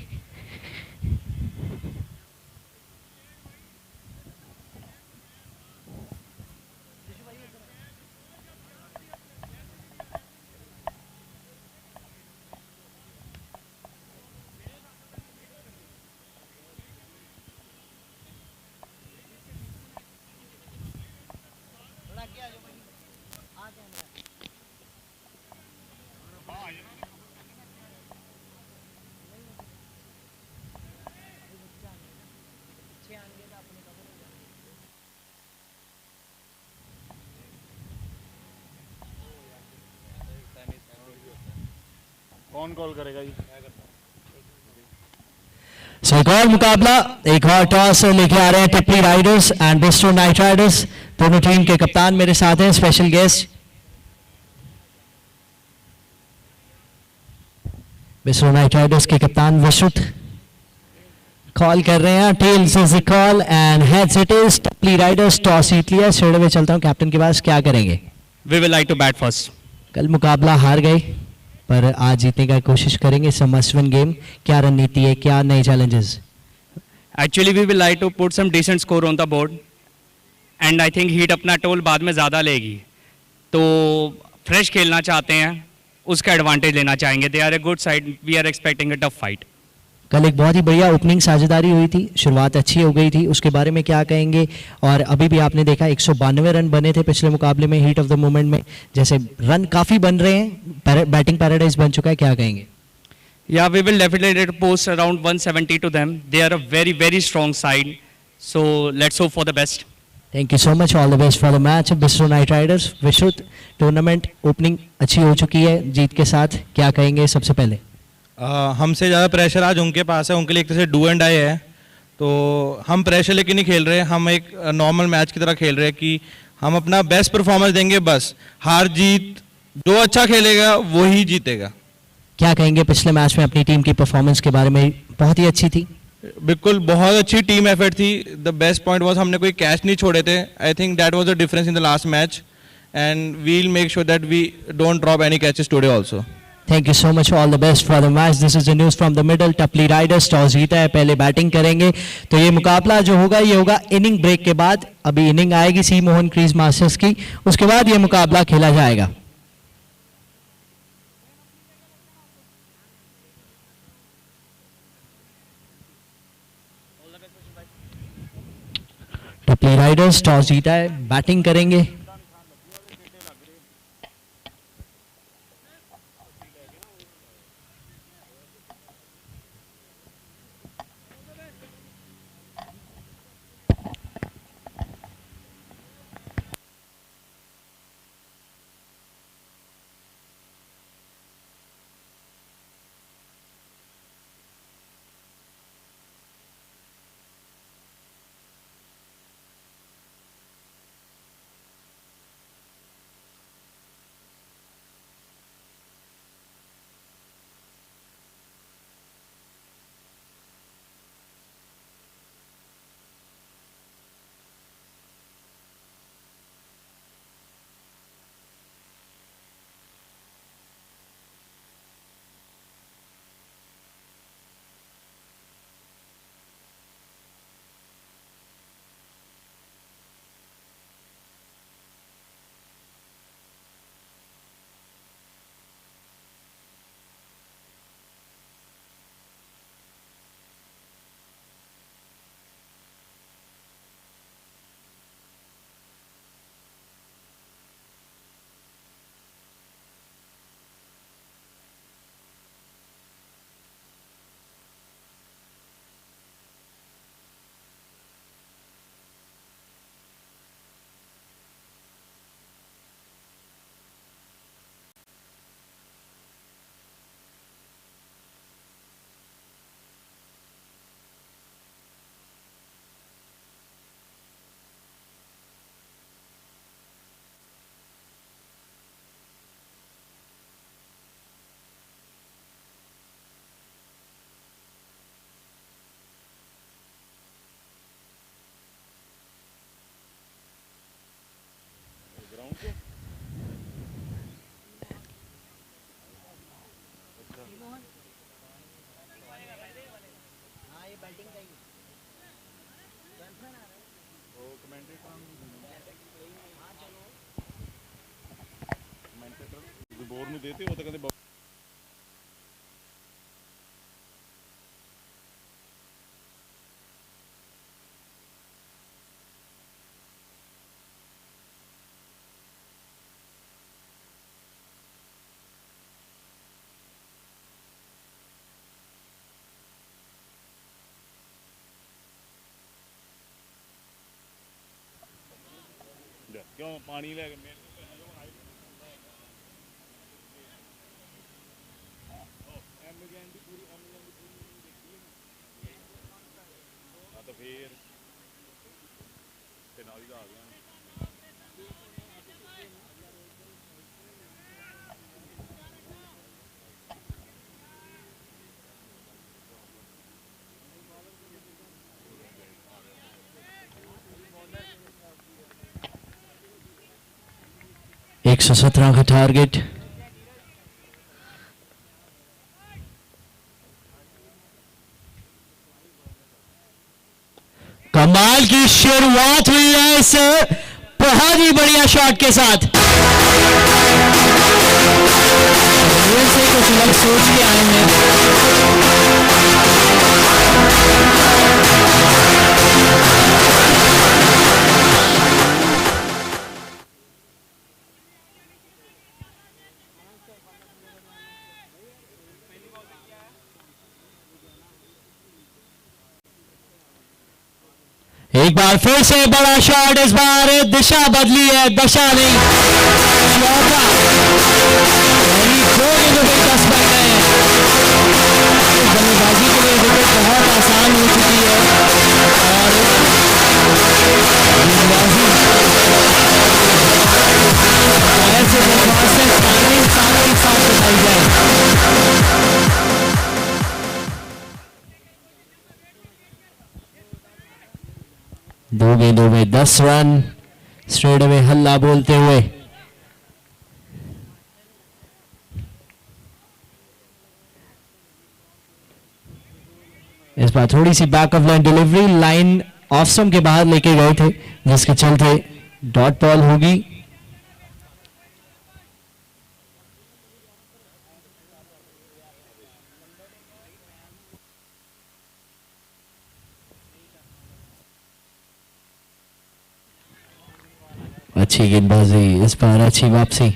कौन कॉल करेगा जी? सो एक और मुकाबला, एक और टॉस लेके आ रहे हैं Tippy Riders and Bistro Knight Riders. दोनों टीम के कप्तान मेरे साथ हैं, special guest Bistro Knight Riders के कप्तान विश्रुत कॉल कर रहे हैं। Tails is the call and heads it is Tippy Riders. Toss जीत लिया, सीधे में चलता हूं कैप्टन के पास, क्या करेंगे? We will like to bat first. कल मुकाबला हार गए पर आज जीतने का कोशिश करेंगे। सम मस्ट विन गेम, क्या रणनीति है, क्या नए challenges? Actually, we will like to put some decent score on the board. And I think heat अपना टोल बाद में ज़्यादा लेगी, तो फ्रेश खेलना चाहते हैं, उसका एडवांटेज लेना चाहेंगे। They are a good side. We are expecting a tough fight. कल एक बहुत ही बढ़िया ओपनिंग साझेदारी हुई थी, शुरुआत अच्छी हो गई थी, उसके बारे में क्या कहेंगे? और अभी भी आपने देखा 192 रन बने थे पिछले मुकाबले में हीट ऑफ द मोमेंट में, जैसे रन काफ़ी बन रहे हैं, बैटिंग पैराडाइज बन चुका है, क्या कहेंगे? Yeah, we will definitely post around 170 to them. They are a very, very strong side. So let's hope for the best. Thank you so much, all the best for the match bistro Knight Riders. विश्रुत, tournament opening अच्छी हो चुकी है जीत के साथ, क्या कहेंगे सबसे पहले? हमसे ज़्यादा प्रेशर आज उनके पास है, उनके लिए एक तरह से डू एंड डाई है, तो हम प्रेशर लेके नहीं खेल रहे, हम एक नॉर्मल मैच की तरह खेल रहे हैं कि हम अपना बेस्ट परफॉर्मेंस देंगे, बस हार जीत जो अच्छा खेलेगा वो ही जीतेगा। क्या कहेंगे पिछले मैच में अपनी टीम की परफॉर्मेंस के बारे में? बहुत ही अच्छी थी। बिल्कुल बहुत अच्छी टीम एफर्ट थी। द बेस्ट पॉइंट वाज हमने कोई कैच नहीं छोड़े थे। I think that was the difference in the last match and we will make sure that we don't drop any catches today also. Thank you so much, all the best for the match. This is the news from the middle. टपली Riders toss जीता है, पहले batting करेंगे, तो ये मुकाबला जो होगा ये होगा इनिंग ब्रेक के बाद। अभी इनिंग आएगी सी मोहन क्रीज मास्टर्स की, उसके बाद ये मुकाबला खेला जाएगा। टपली राइडर्स टॉस जीता है, बैटिंग करेंगे। बोर ਨੂੰ ਦੇਤੇ ਉਹ ਤਾਂ ਕਹਿੰਦੇ क्यों पानी ले ਤਾਂ ਫੇਰ ਤੇ ਨਾਲ ਹੀ ਤਾਂ ਆ ਗਿਆ एक 117 का टारगेट। कमाल की शुरुआत हुई है इस बहुत ही बढ़िया शॉट के साथ। ये से कुछ लोग सोच के आए हैं। एक बार फिर से बड़ा शॉट, इस बार दिशा बदली है, दशा नहीं। चौका, पहली 2 गेंदों पे 10 बन गए हैं। बल्लेबाजी के लिए विकेट बहुत आसान हो चुकी है और गेंदबाजी ऐसे दरख्वास्त से टाइमिंग सारे एक साथ बताई जाए। 2 गेंदों में 10 रन, स्ट्रेट में हल्ला बोलते हुए इस बार थोड़ी सी back of line delivery, line of stump के बाहर लेके गए थे, जिसके चलते डॉट बॉल होगी। अच्छी गेंदबाजी, इस बार अच्छी वापसी।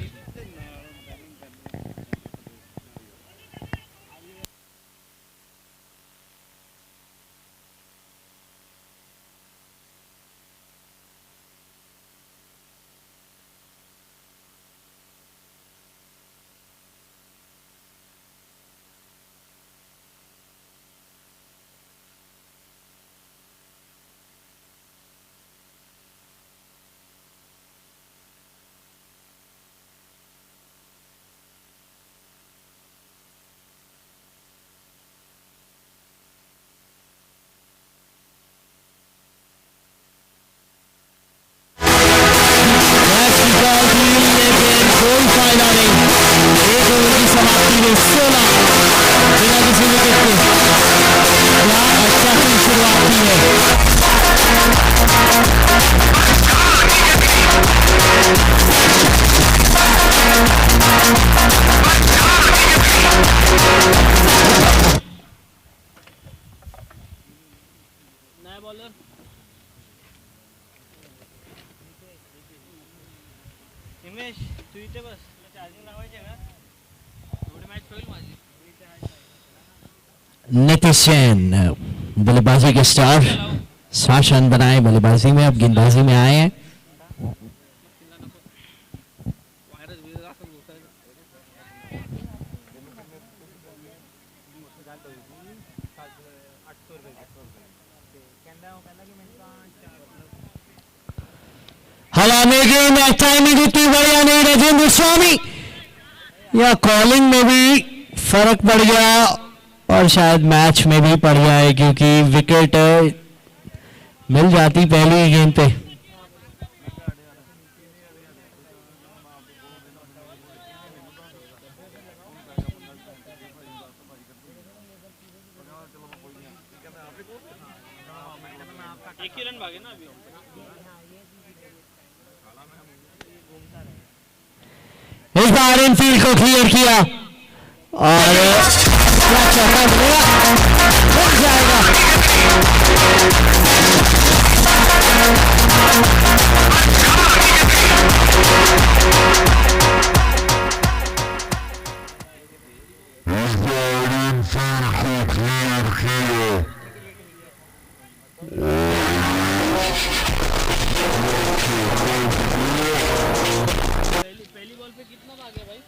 हिमेश तू इथे बस, चार्जिंग लावायची का? एवढे मॅच होईल माझी. नीतीश जैन बल्लेबाजी के स्टार, 7 रन बनाए बल्लेबाजी में, अब गेंदबाजी में आए हैं। हवा में गेंद, टाइमिंग उतनी बढ़िया नहीं, राजेंद्र स्वामी, या कॉलिंग में भी फर्क पड़ गया और शायद मैच में भी पड़ जाए, क्योंकि विकेट मिल जाती पहली ही गेंद पे। एक ही रन भागे ना अभी. इस बार इनफील्ड को क्लियर किया और चौका मिलेगा, मिल जाएगा। पहली बॉल पे कितना भागे भाई?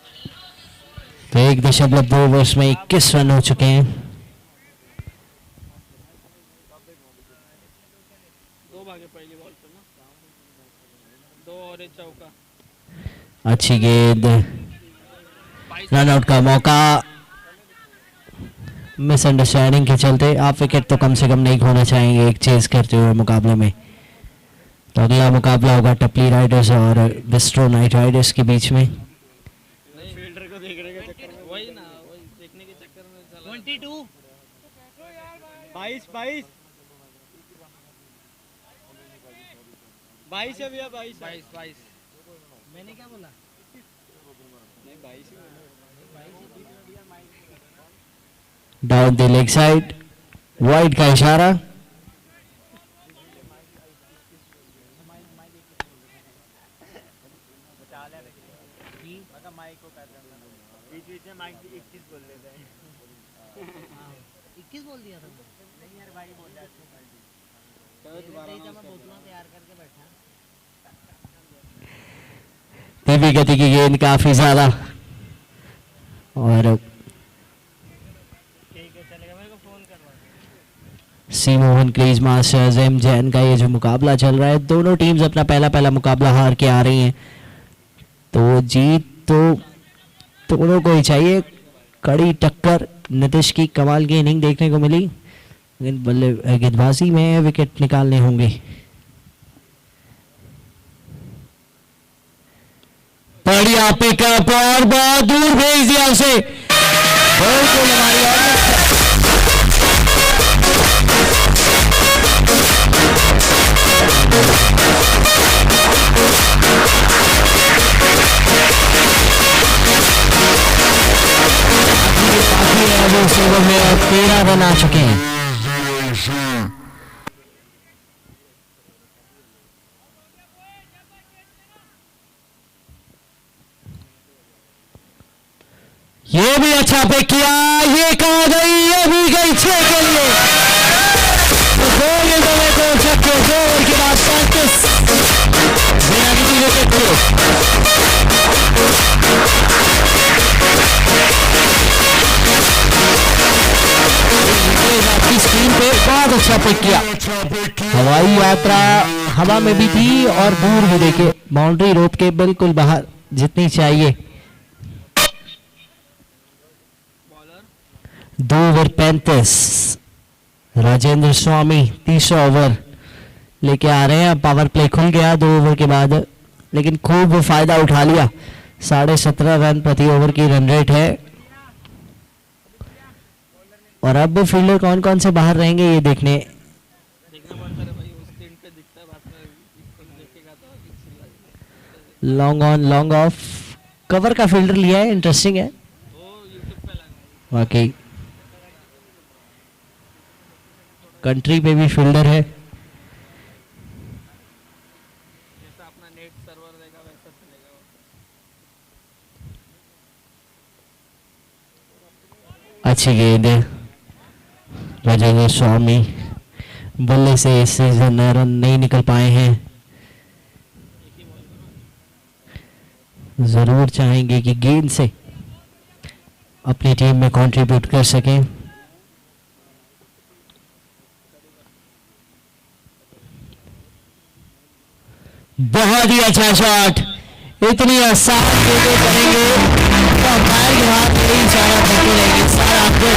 तो 1.2 ओवर्स में 21 रन हो चुके हैं। भागे पहली बॉल पे ना, 2 और एक चौका। अच्छी गेंद, रन आउट का मौका। मिसअंडरस्टैंडिंग के चलते आप विकेट तो कम से कम नहीं खोना चाहेंगे एक चेज करते हुए मुकाबले में। तो अगला मुकाबला होगा टपली राइडर्स और बिस्ट्रो नाइट राइडर्स के बीच में। फील्डर को देखने के चक्कर में, वही ना, वही देखने के चक्कर में चला। 22 22 22 22 है भैया, 22 22। मैंने क्या बोला? नहीं 22 ही बोला। Down the leg side, wide का इशारा। बीच में माइक 21 बोल लेते हैं। 21 बोल दिया था नहीं यार, भाई बोल रहा है मैं बोतलों तैयार करके बैठा। धीमी गति की गेंद काफी ज्यादा, और ठीक है चलेगा, मेरे को फोन करवा। C Mohan crease masters M Jain का ये जो मुकाबला चल रहा है, दोनों टीम्स अपना पहला मुकाबला हार के आ रही हैं, तो जीत तो दोनों को ही चाहिए। कड़ी टक्कर, नीतीश की कमाल की इनिंग देखने को मिली, लेकिन बल्ले गेंदबाजी में विकेट निकालने होंगे। बढ़िया पिकअप और बहुत दूर भेज दिया उसे, बिल्कुल हमारी इस ओवर में 13 रन आ चुके हैं। ये भी अच्छा पिक किया, ये कहा गई, ये भी गई 6 के लिए। तो 2 गेंदों में 2 छक्के, 2 ओवर के बाद 35 बिना किसी विकेट के। आपकी स्क्रीन पे बहुत अच्छा पिक किया। हवाई यात्रा हवा में भी थी और दूर भी, देखे बाउंड्री रोप के बिल्कुल बाहर जितनी चाहिए। 2 ओवर 35, राजेंद्र स्वामी 30 ओवर लेके आ रहे हैं। पावर प्ले खुल गया 2 ओवर के बाद, लेकिन खूब फायदा उठा लिया। 17.5 रन प्रति ओवर की रन रेट है, और अब फील्डर कौन कौन से बाहर रहेंगे ये देखने। देखना पड़ता है भाई, उस दिन पे दिखता है, बाद में देखेगा तो long on long off, cover का फील्डर लिया है, इंटरेस्टिंग है वो यूट्यूब पे लगा। वाकई। कंट्री पे भी फील्डर है। जैसा अपना नेट सर्वर रहेगा वैसा चलेगा वो। अच्छी गेंद है, राजेंद्र स्वामी बल्ले से इस सीजन रन नहीं निकल पाए हैं। जरूर चाहेंगे कि गेंद से अपनी टीम में कंट्रीब्यूट कर सकें। बहुत ही अच्छा शॉट, इतनी आसान गेंदें करेंगे तो अंपायर के हाथ में इशारा करते रहेंगे सारा आपको।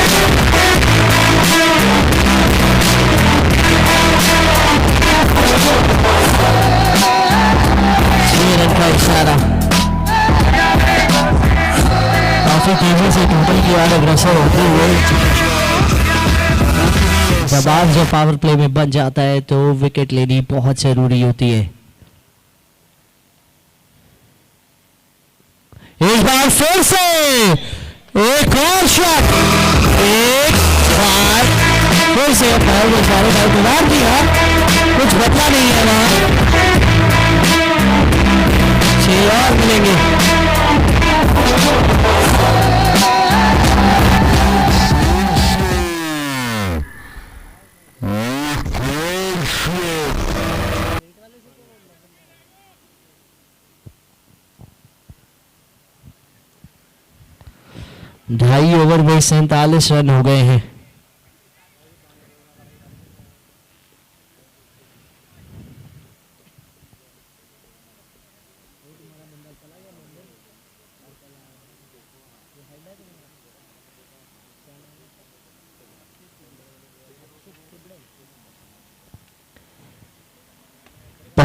6 रन का इशारा, काफी तेजी से टोटल की ओर अग्रसर होते हुए। दबाव जब पावर प्ले में बन जाता है तो विकेट लेनी बहुत जरूरी होती है। इस बार फिर से एक और शॉट, एक बार फिर से सारे भाई को मार दिया, कुछ बदला नहीं है वहां। 6 और मिलेंगे। ढाई ओवर में 47 रन हो गए हैं।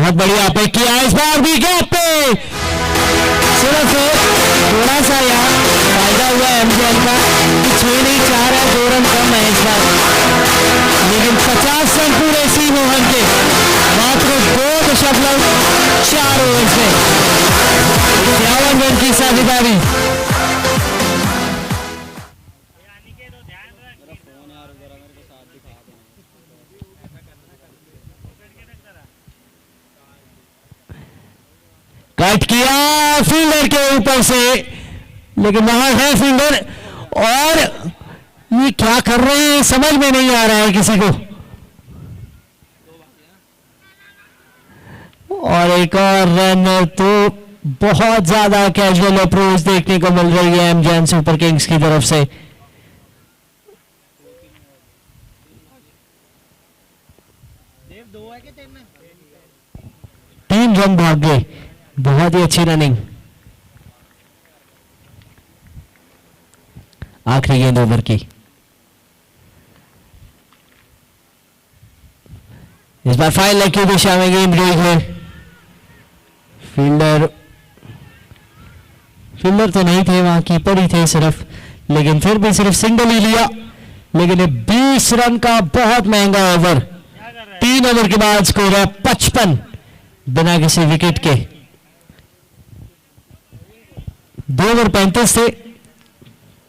बहुत बढ़िया पे किया इस बार भी गैप पे, सिर्फ थोड़ा सा यहाँ फायदा हुआ एमजेएन का कि 6 नहीं 4 है, 2 रन कम है इस बार, लेकिन 50 रन पूरे सी मोहन के मात्र 2.4 ओवर्स में 51 रन की साझेदारी। कट किया फील्डर के ऊपर से, लेकिन वहां है फील्डर और ये क्या कर रहे हैं समझ में नहीं आ रहा है किसी को। और एक और रन, तो बहुत ज्यादा कैजुअल अप्रोच देखने को मिल रही है एमजेएन सुपर किंग्स की तरफ से। देव 2 है कि 3 में? 3 रन भाग गए, बहुत ही अच्छी रनिंग। आखिरी गेंद ओवर की, इस बार फाइल लेग की दिशा में गेंद गई है। फील्डर तो नहीं थे वहां, कीपर ही थे सिर्फ, लेकिन फिर भी सिर्फ सिंगल ही लिया। लेकिन ये 20 रन का बहुत महंगा ओवर, 3 ओवर के बाद स्कोर है 55 बिना किसी विकेट के। 2 ओवर 35 थे,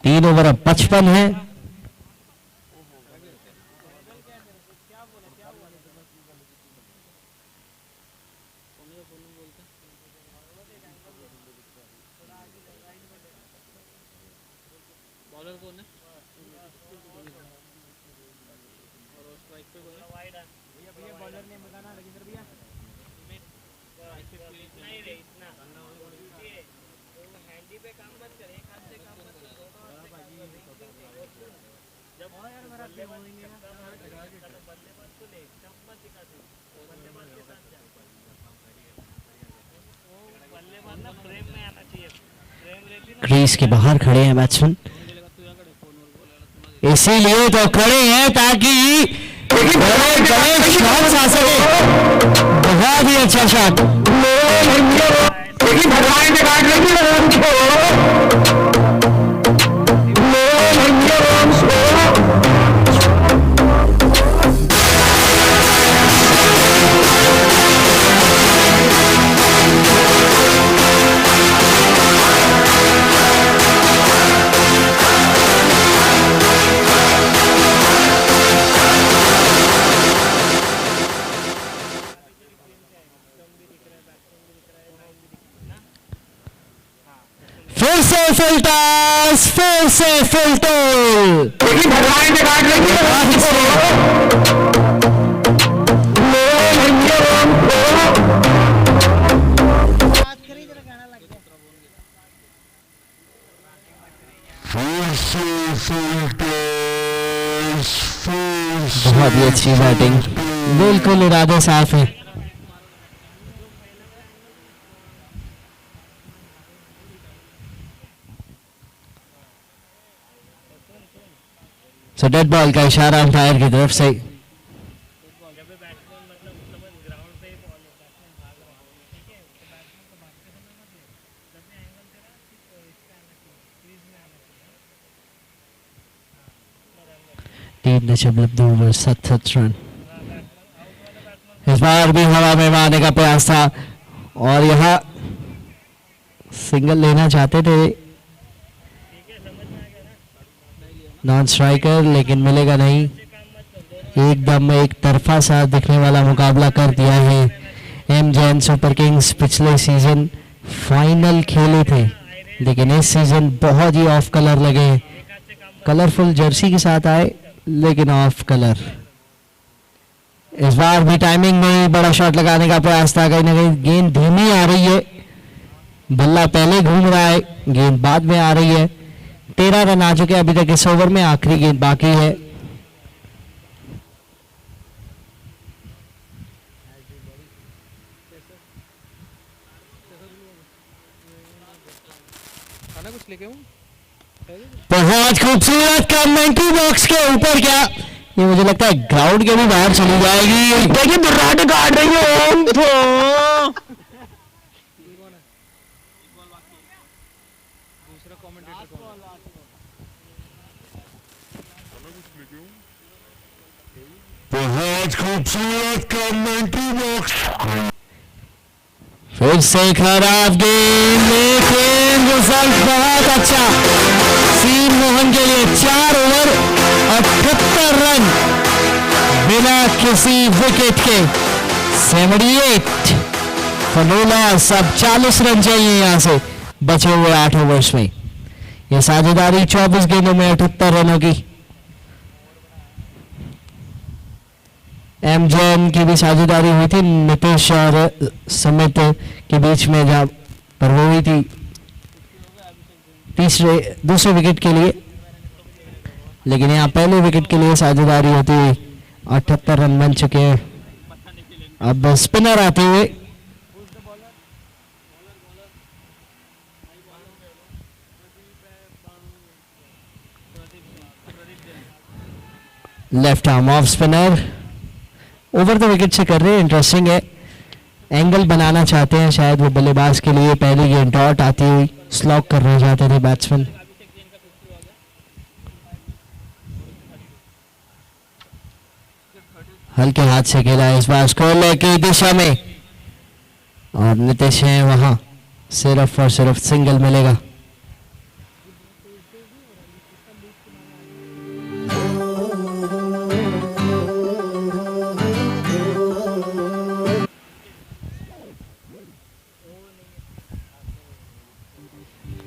3 ओवर अब 55 है। क्रीज के बाहर खड़े हैं बैट्समैन, इसीलिए तो खड़े हैं ताकि बड़े शॉट्स आ सके। बहुत ही अच्छा शॉट, फिर से फुल टॉस, फिर से फुल टोल, बहुत ही अच्छी बैटिंग, बिल्कुल इरादे साफ है। सो डेड बॉल का इशारा अंपायर की तरफ से। तीन 3.2 रन इस बार भी हवा में मारने का प्रयास था और यहां सिंगल लेना चाहते थे नॉन स्ट्राइकर, लेकिन मिलेगा नहीं। एकदम एक तरफा सा दिखने वाला मुकाबला कर दिया है एमजेएन सुपर किंग्स। पिछले सीजन फाइनल खेले थे, लेकिन इस सीजन बहुत ही ऑफ कलर लगे, कलरफुल जर्सी के साथ आए लेकिन ऑफ कलर। इस बार भी टाइमिंग में बड़ा शॉट लगाने का प्रयास था, कहीं ना कहीं गेंद धीमी आ रही है, बल्ला पहले घूम रहा है, गेंद बाद में आ रही है। 13 रन आ चुके अभी तक इस ओवर में, आखिरी गेंद बाकी है। बहुत खूबसूरत कमेंट्री बॉक्स के ऊपर, क्या ये मुझे लगता है ग्राउंड के भी बाहर चली जाएगी। देखिए बुर्राटे काट रही है। खूबसूरत कमेंट्री बॉक्स। फिर से खराब गेम, लेकिन रिजल्ट बहुत अच्छा। सीन मोहन के लिए 4 ओवर 78 रन बिना किसी विकेट के, 78 फनोलॉस। अब 40 रन चाहिए यहां से बचे हुए 8 ओवर्स में। यह साझेदारी 24 गेंदों में 78 रनों की। एमजेएन की भी साझेदारी हुई थी नीतीश और समित के बीच में, जहां पर वो हुई थी दूसरे विकेट के लिए, लेकिन यहाँ पहले विकेट के लिए साझेदारी होती हुई 78 रन बन चुके हैं। अब स्पिनर आते हुए left arm off spinner over the wicket से कर रहे हैं। इंटरेस्टिंग है, एंगल बनाना चाहते हैं शायद वो बल्लेबाज के लिए। पहली गेंद डॉट आती हुई स्लॉक करना चाहते थे बैट्समैन। हल्के हाथ से खेला इस बार स्क्वायर की दिशा में, और नीतीश है वहां, सिर्फ और सिर्फ सिंगल मिलेगा।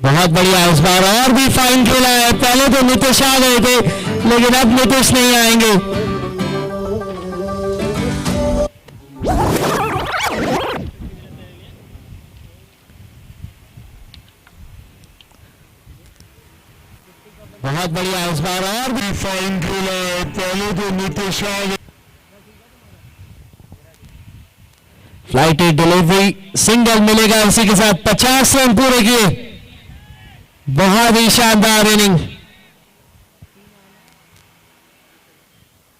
बहुत बढ़िया इस बार, और भी फाइन खेला है। पहले तो नीतीश आ गए थे, लेकिन अब नीतीश नहीं आएंगे। बहुत बढ़िया इस बार, और भी फाइन खेला है। पहले तो नीतीश आ गए। फ्लाइटेड डिलीवरी, सिंगल मिलेगा। इसी के साथ 50 रन पूरे किए। बहुत ही शानदार इनिंग।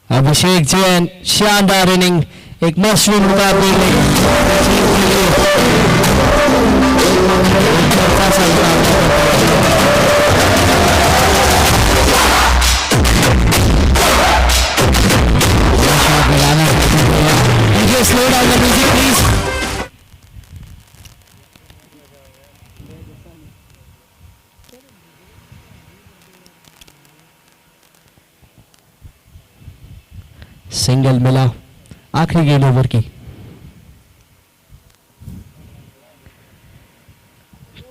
अभिषेक जैन, शानदार इनिंग, एक मशहूर मुकाबले slow down the music please. Single मिला आखिरी गेंद ओवर की।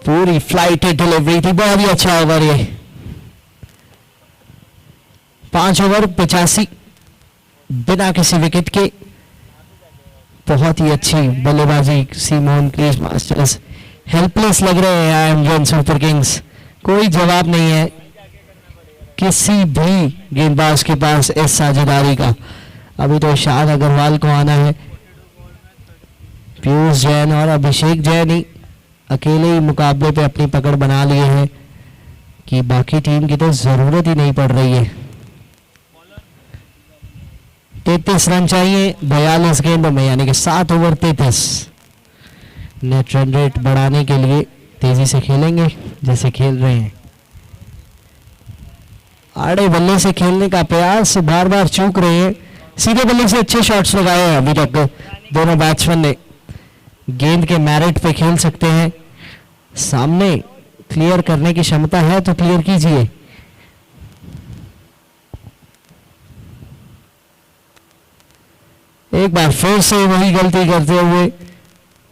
पूरी फ्लाइटेड डिलीवरी थी, बहुत ही अच्छा ओवर ये। 5 ओवर 85 बिना किसी विकेट के। बहुत ही अच्छी बल्लेबाजी सी मोहन क्रीज मास्टर्स। हेल्पलेस लग रहे हैं एमजेएन सुपर किंग्स, कोई जवाब नहीं है किसी भी गेंदबाज के पास इस साझेदारी का। अभी तो शाद अग्रवाल को आना है। पीयूष जैन और अभिषेक जैन ही अकेले ही मुकाबले पे अपनी पकड़ बना लिए हैं कि बाकी टीम की तो जरूरत ही नहीं पड़ रही है। 33 रन चाहिए 42 गेंदों में, यानी कि 7 ओवर 33। नेट रन रेट बढ़ाने के लिए तेजी से खेलेंगे जैसे खेल रहे हैं। आड़े बल्ले से खेलने का प्रयास, बार बार चूक रहे हैं। सीधे बल्ले से अच्छे शॉट्स लगाए हैं अभी तक दोनों बैट्समैन ने। गेंद के मैरिट पे खेल सकते हैं, सामने क्लियर करने की क्षमता है तो क्लियर कीजिए। एक बार फिर से वही गलती करते हुए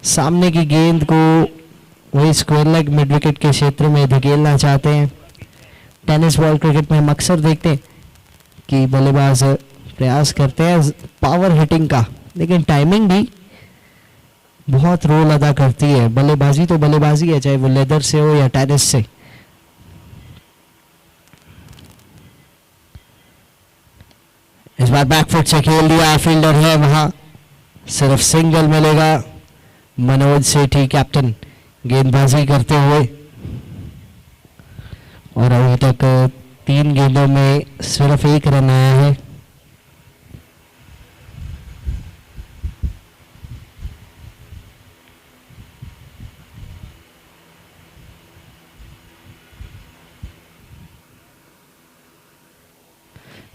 सामने की गेंद को वही स्क्वायर लेग मिड विकेट के क्षेत्र में धकेलना चाहते हैं। टेनिस बॉल क्रिकेट में हम अक्सर देखते हैं कि बल्लेबाज प्रयास करते हैं पावर हिटिंग का, लेकिन टाइमिंग भी बहुत रोल अदा करती है। बल्लेबाजी तो बल्लेबाजी है, चाहे वो लेदर से हो या टेनिस से। इस बार बैकफुट से खेल दिया, फील्डर है वहां, सिर्फ सिंगल मिलेगा। मनोज सेठी कैप्टन गेंदबाजी करते हुए, और अभी तक 3 गेंदों में सिर्फ 1 रन आया है।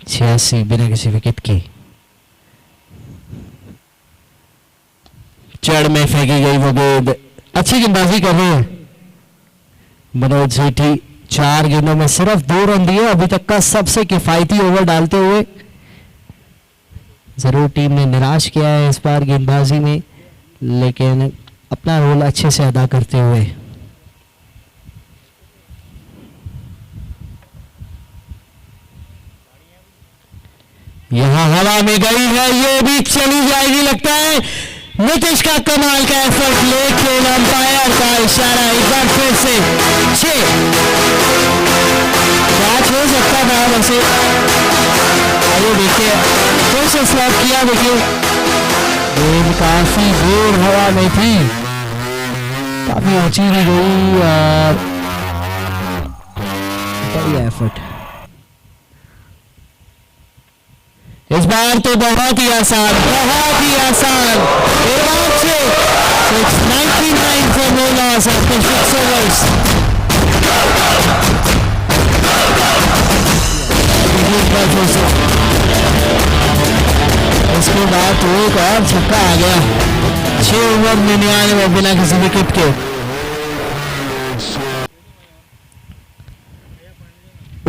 छियासी बिना किसी विकेट के। जड़ में फेंकी गई वो गेंद, अच्छी गेंदबाजी कर रहे हैं मनोज सेठी। 4 गेंदों में सिर्फ 2 रन दिए, अभी तक का सबसे किफायती ओवर डालते हुए। जरूर टीम ने निराश किया है इस बार गेंदबाजी में, लेकिन अपना रोल अच्छे से अदा करते हुए। यहां हवा में गई है, ये भी चली जाएगी लगता है। नीतीश का कमाल का एफर्ट, लेकिन अंपायर का इशारा एक बार फिर से 6 कैच हो सकता था वैसे। आइए देखिए, फिर से स्लॉट किया, देखिए गेंद काफी दूर हवा में थी, काफी ऊंची भी गई और बढ़िया एफर्ट। इस बार तो बहुत ही आसान, बहुत ही आसान। एक बार से 699 for no loss after 6 overs। इसके बाद तो एक और छक्का आ गया। 6 ओवर 99 बिना किसी विकेट के।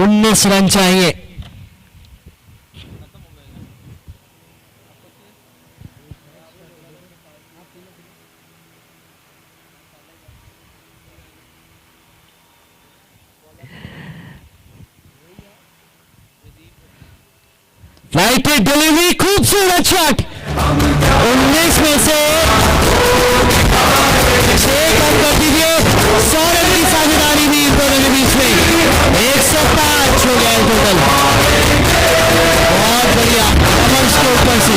19 रन चाहिए। फ्लाइट डिलीवरी, खूबसूरत शॉट। 19 में से 6 कम कर दीजिए। 100 रन की साझेदारी भी इन दोनों के बीच में। 105 हो गया टोटल। बहुत बढ़िया कमर्स के ऊपर से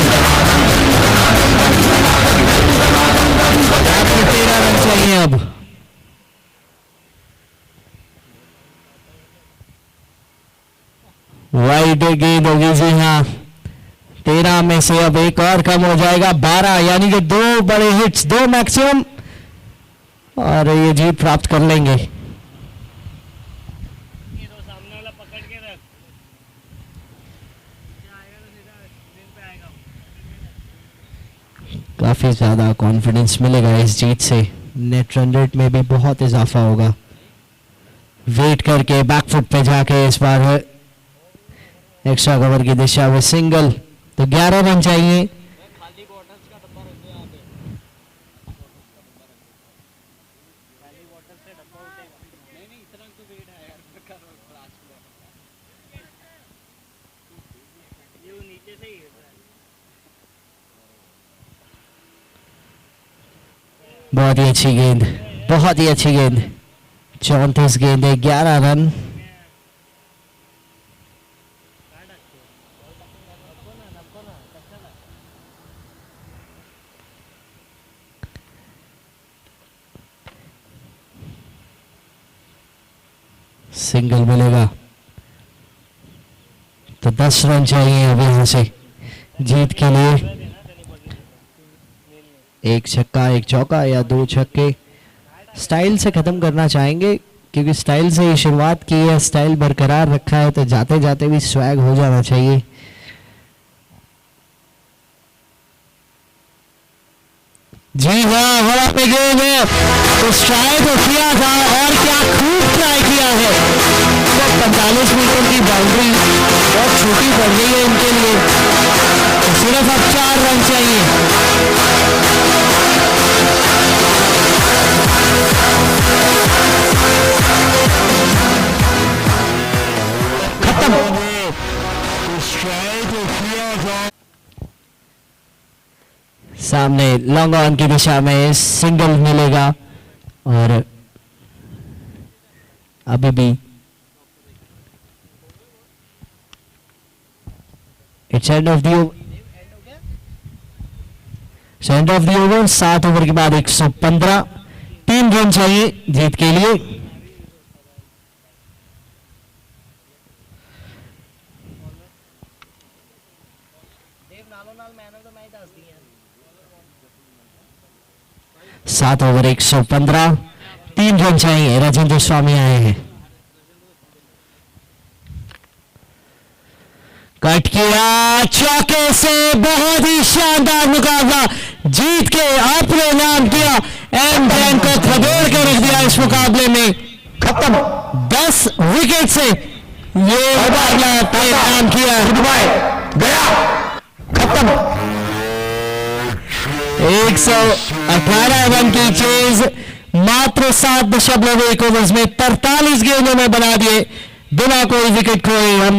13 रन चाहिए अब। वाइड गेंद होगी, जी हाँ। 13 में से अब एक और कम हो जाएगा, 12, यानी कि 2 बड़े हिट्स, 2 मैक्सिमम, और ये जीत प्राप्त कर लेंगे। ये तो सामने वाला पकड़ के रख, आएगा तो सीधा स्क्रीन पे आएगा। काफी ज्यादा कॉन्फिडेंस मिलेगा इस जीत से। नेट रन रेट में भी बहुत इजाफा होगा। वेट करके बैकफुट पे जाके इस बार एक्स्ट्रा कवर की दिशा में सिंगल, तो 11 रन चाहिए। खाली बॉटल्स का डब्बा रख दो यहाँ पे, खाली बॉटल से डब्बा उठेगा। नहीं इतना तो वेट है यार, ये वो नीचे से ही गिर रहा है। बहुत ही अच्छी गेंद, बहुत ही अच्छी गेंद। 34 गेंदे, 11 रन। सिंगल मिलेगा तो 10 रन चाहिए अब यहां से जीत के लिए। 1 छक्का, 1 चौका या 2 छक्के। स्टाइल से खत्म करना चाहेंगे, क्योंकि स्टाइल से ही शुरुआत की है, स्टाइल बरकरार रखा है, तो जाते जाते भी स्वैग हो जाना चाहिए। जी हाँ, हवा पे गेंद है तो ट्राई तो किया था, और क्या खूब ट्राई किया है। तो 45 मीटर की बाउंड्री बहुत छोटी पड़ गई है इनके लिए, तो सिर्फ अब 4 रन चाहिए। खत्म। सामने लॉन्ग ऑन की दिशा में सिंगल मिलेगा, और अभी भी it's and of the over. 7 over के बाद 115, 3 रन चाहिए जीत के लिए। देव नालो नाल मैन ऑफ द मैच दस दिए 7 ओवर 115, 3 रन चाहिए। राजेंद्र स्वामी आए हैं, कट किया चौके से, बहुत ही शानदार मुकाबला। जीत के अपने नाम किया। एम ब्रांड को खदेड़ के रख दिया इस मुकाबले में। खत्म 10 विकेट से ये मुकाबला अपने नाम किया। गया खत्म। 118 रन की चेज मात्र 7.1 ओवर्स में 43 गेंदों में बना दिए बिना कोई विकेट खोए। हम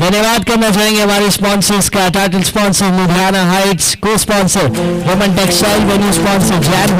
धन्यवाद करना चाहेंगे हमारे स्पॉन्सर्स का। टाइटल स्पॉन्सर लुधियाना हाइट्स, को sponsor Roman textile, venue sponsor Jain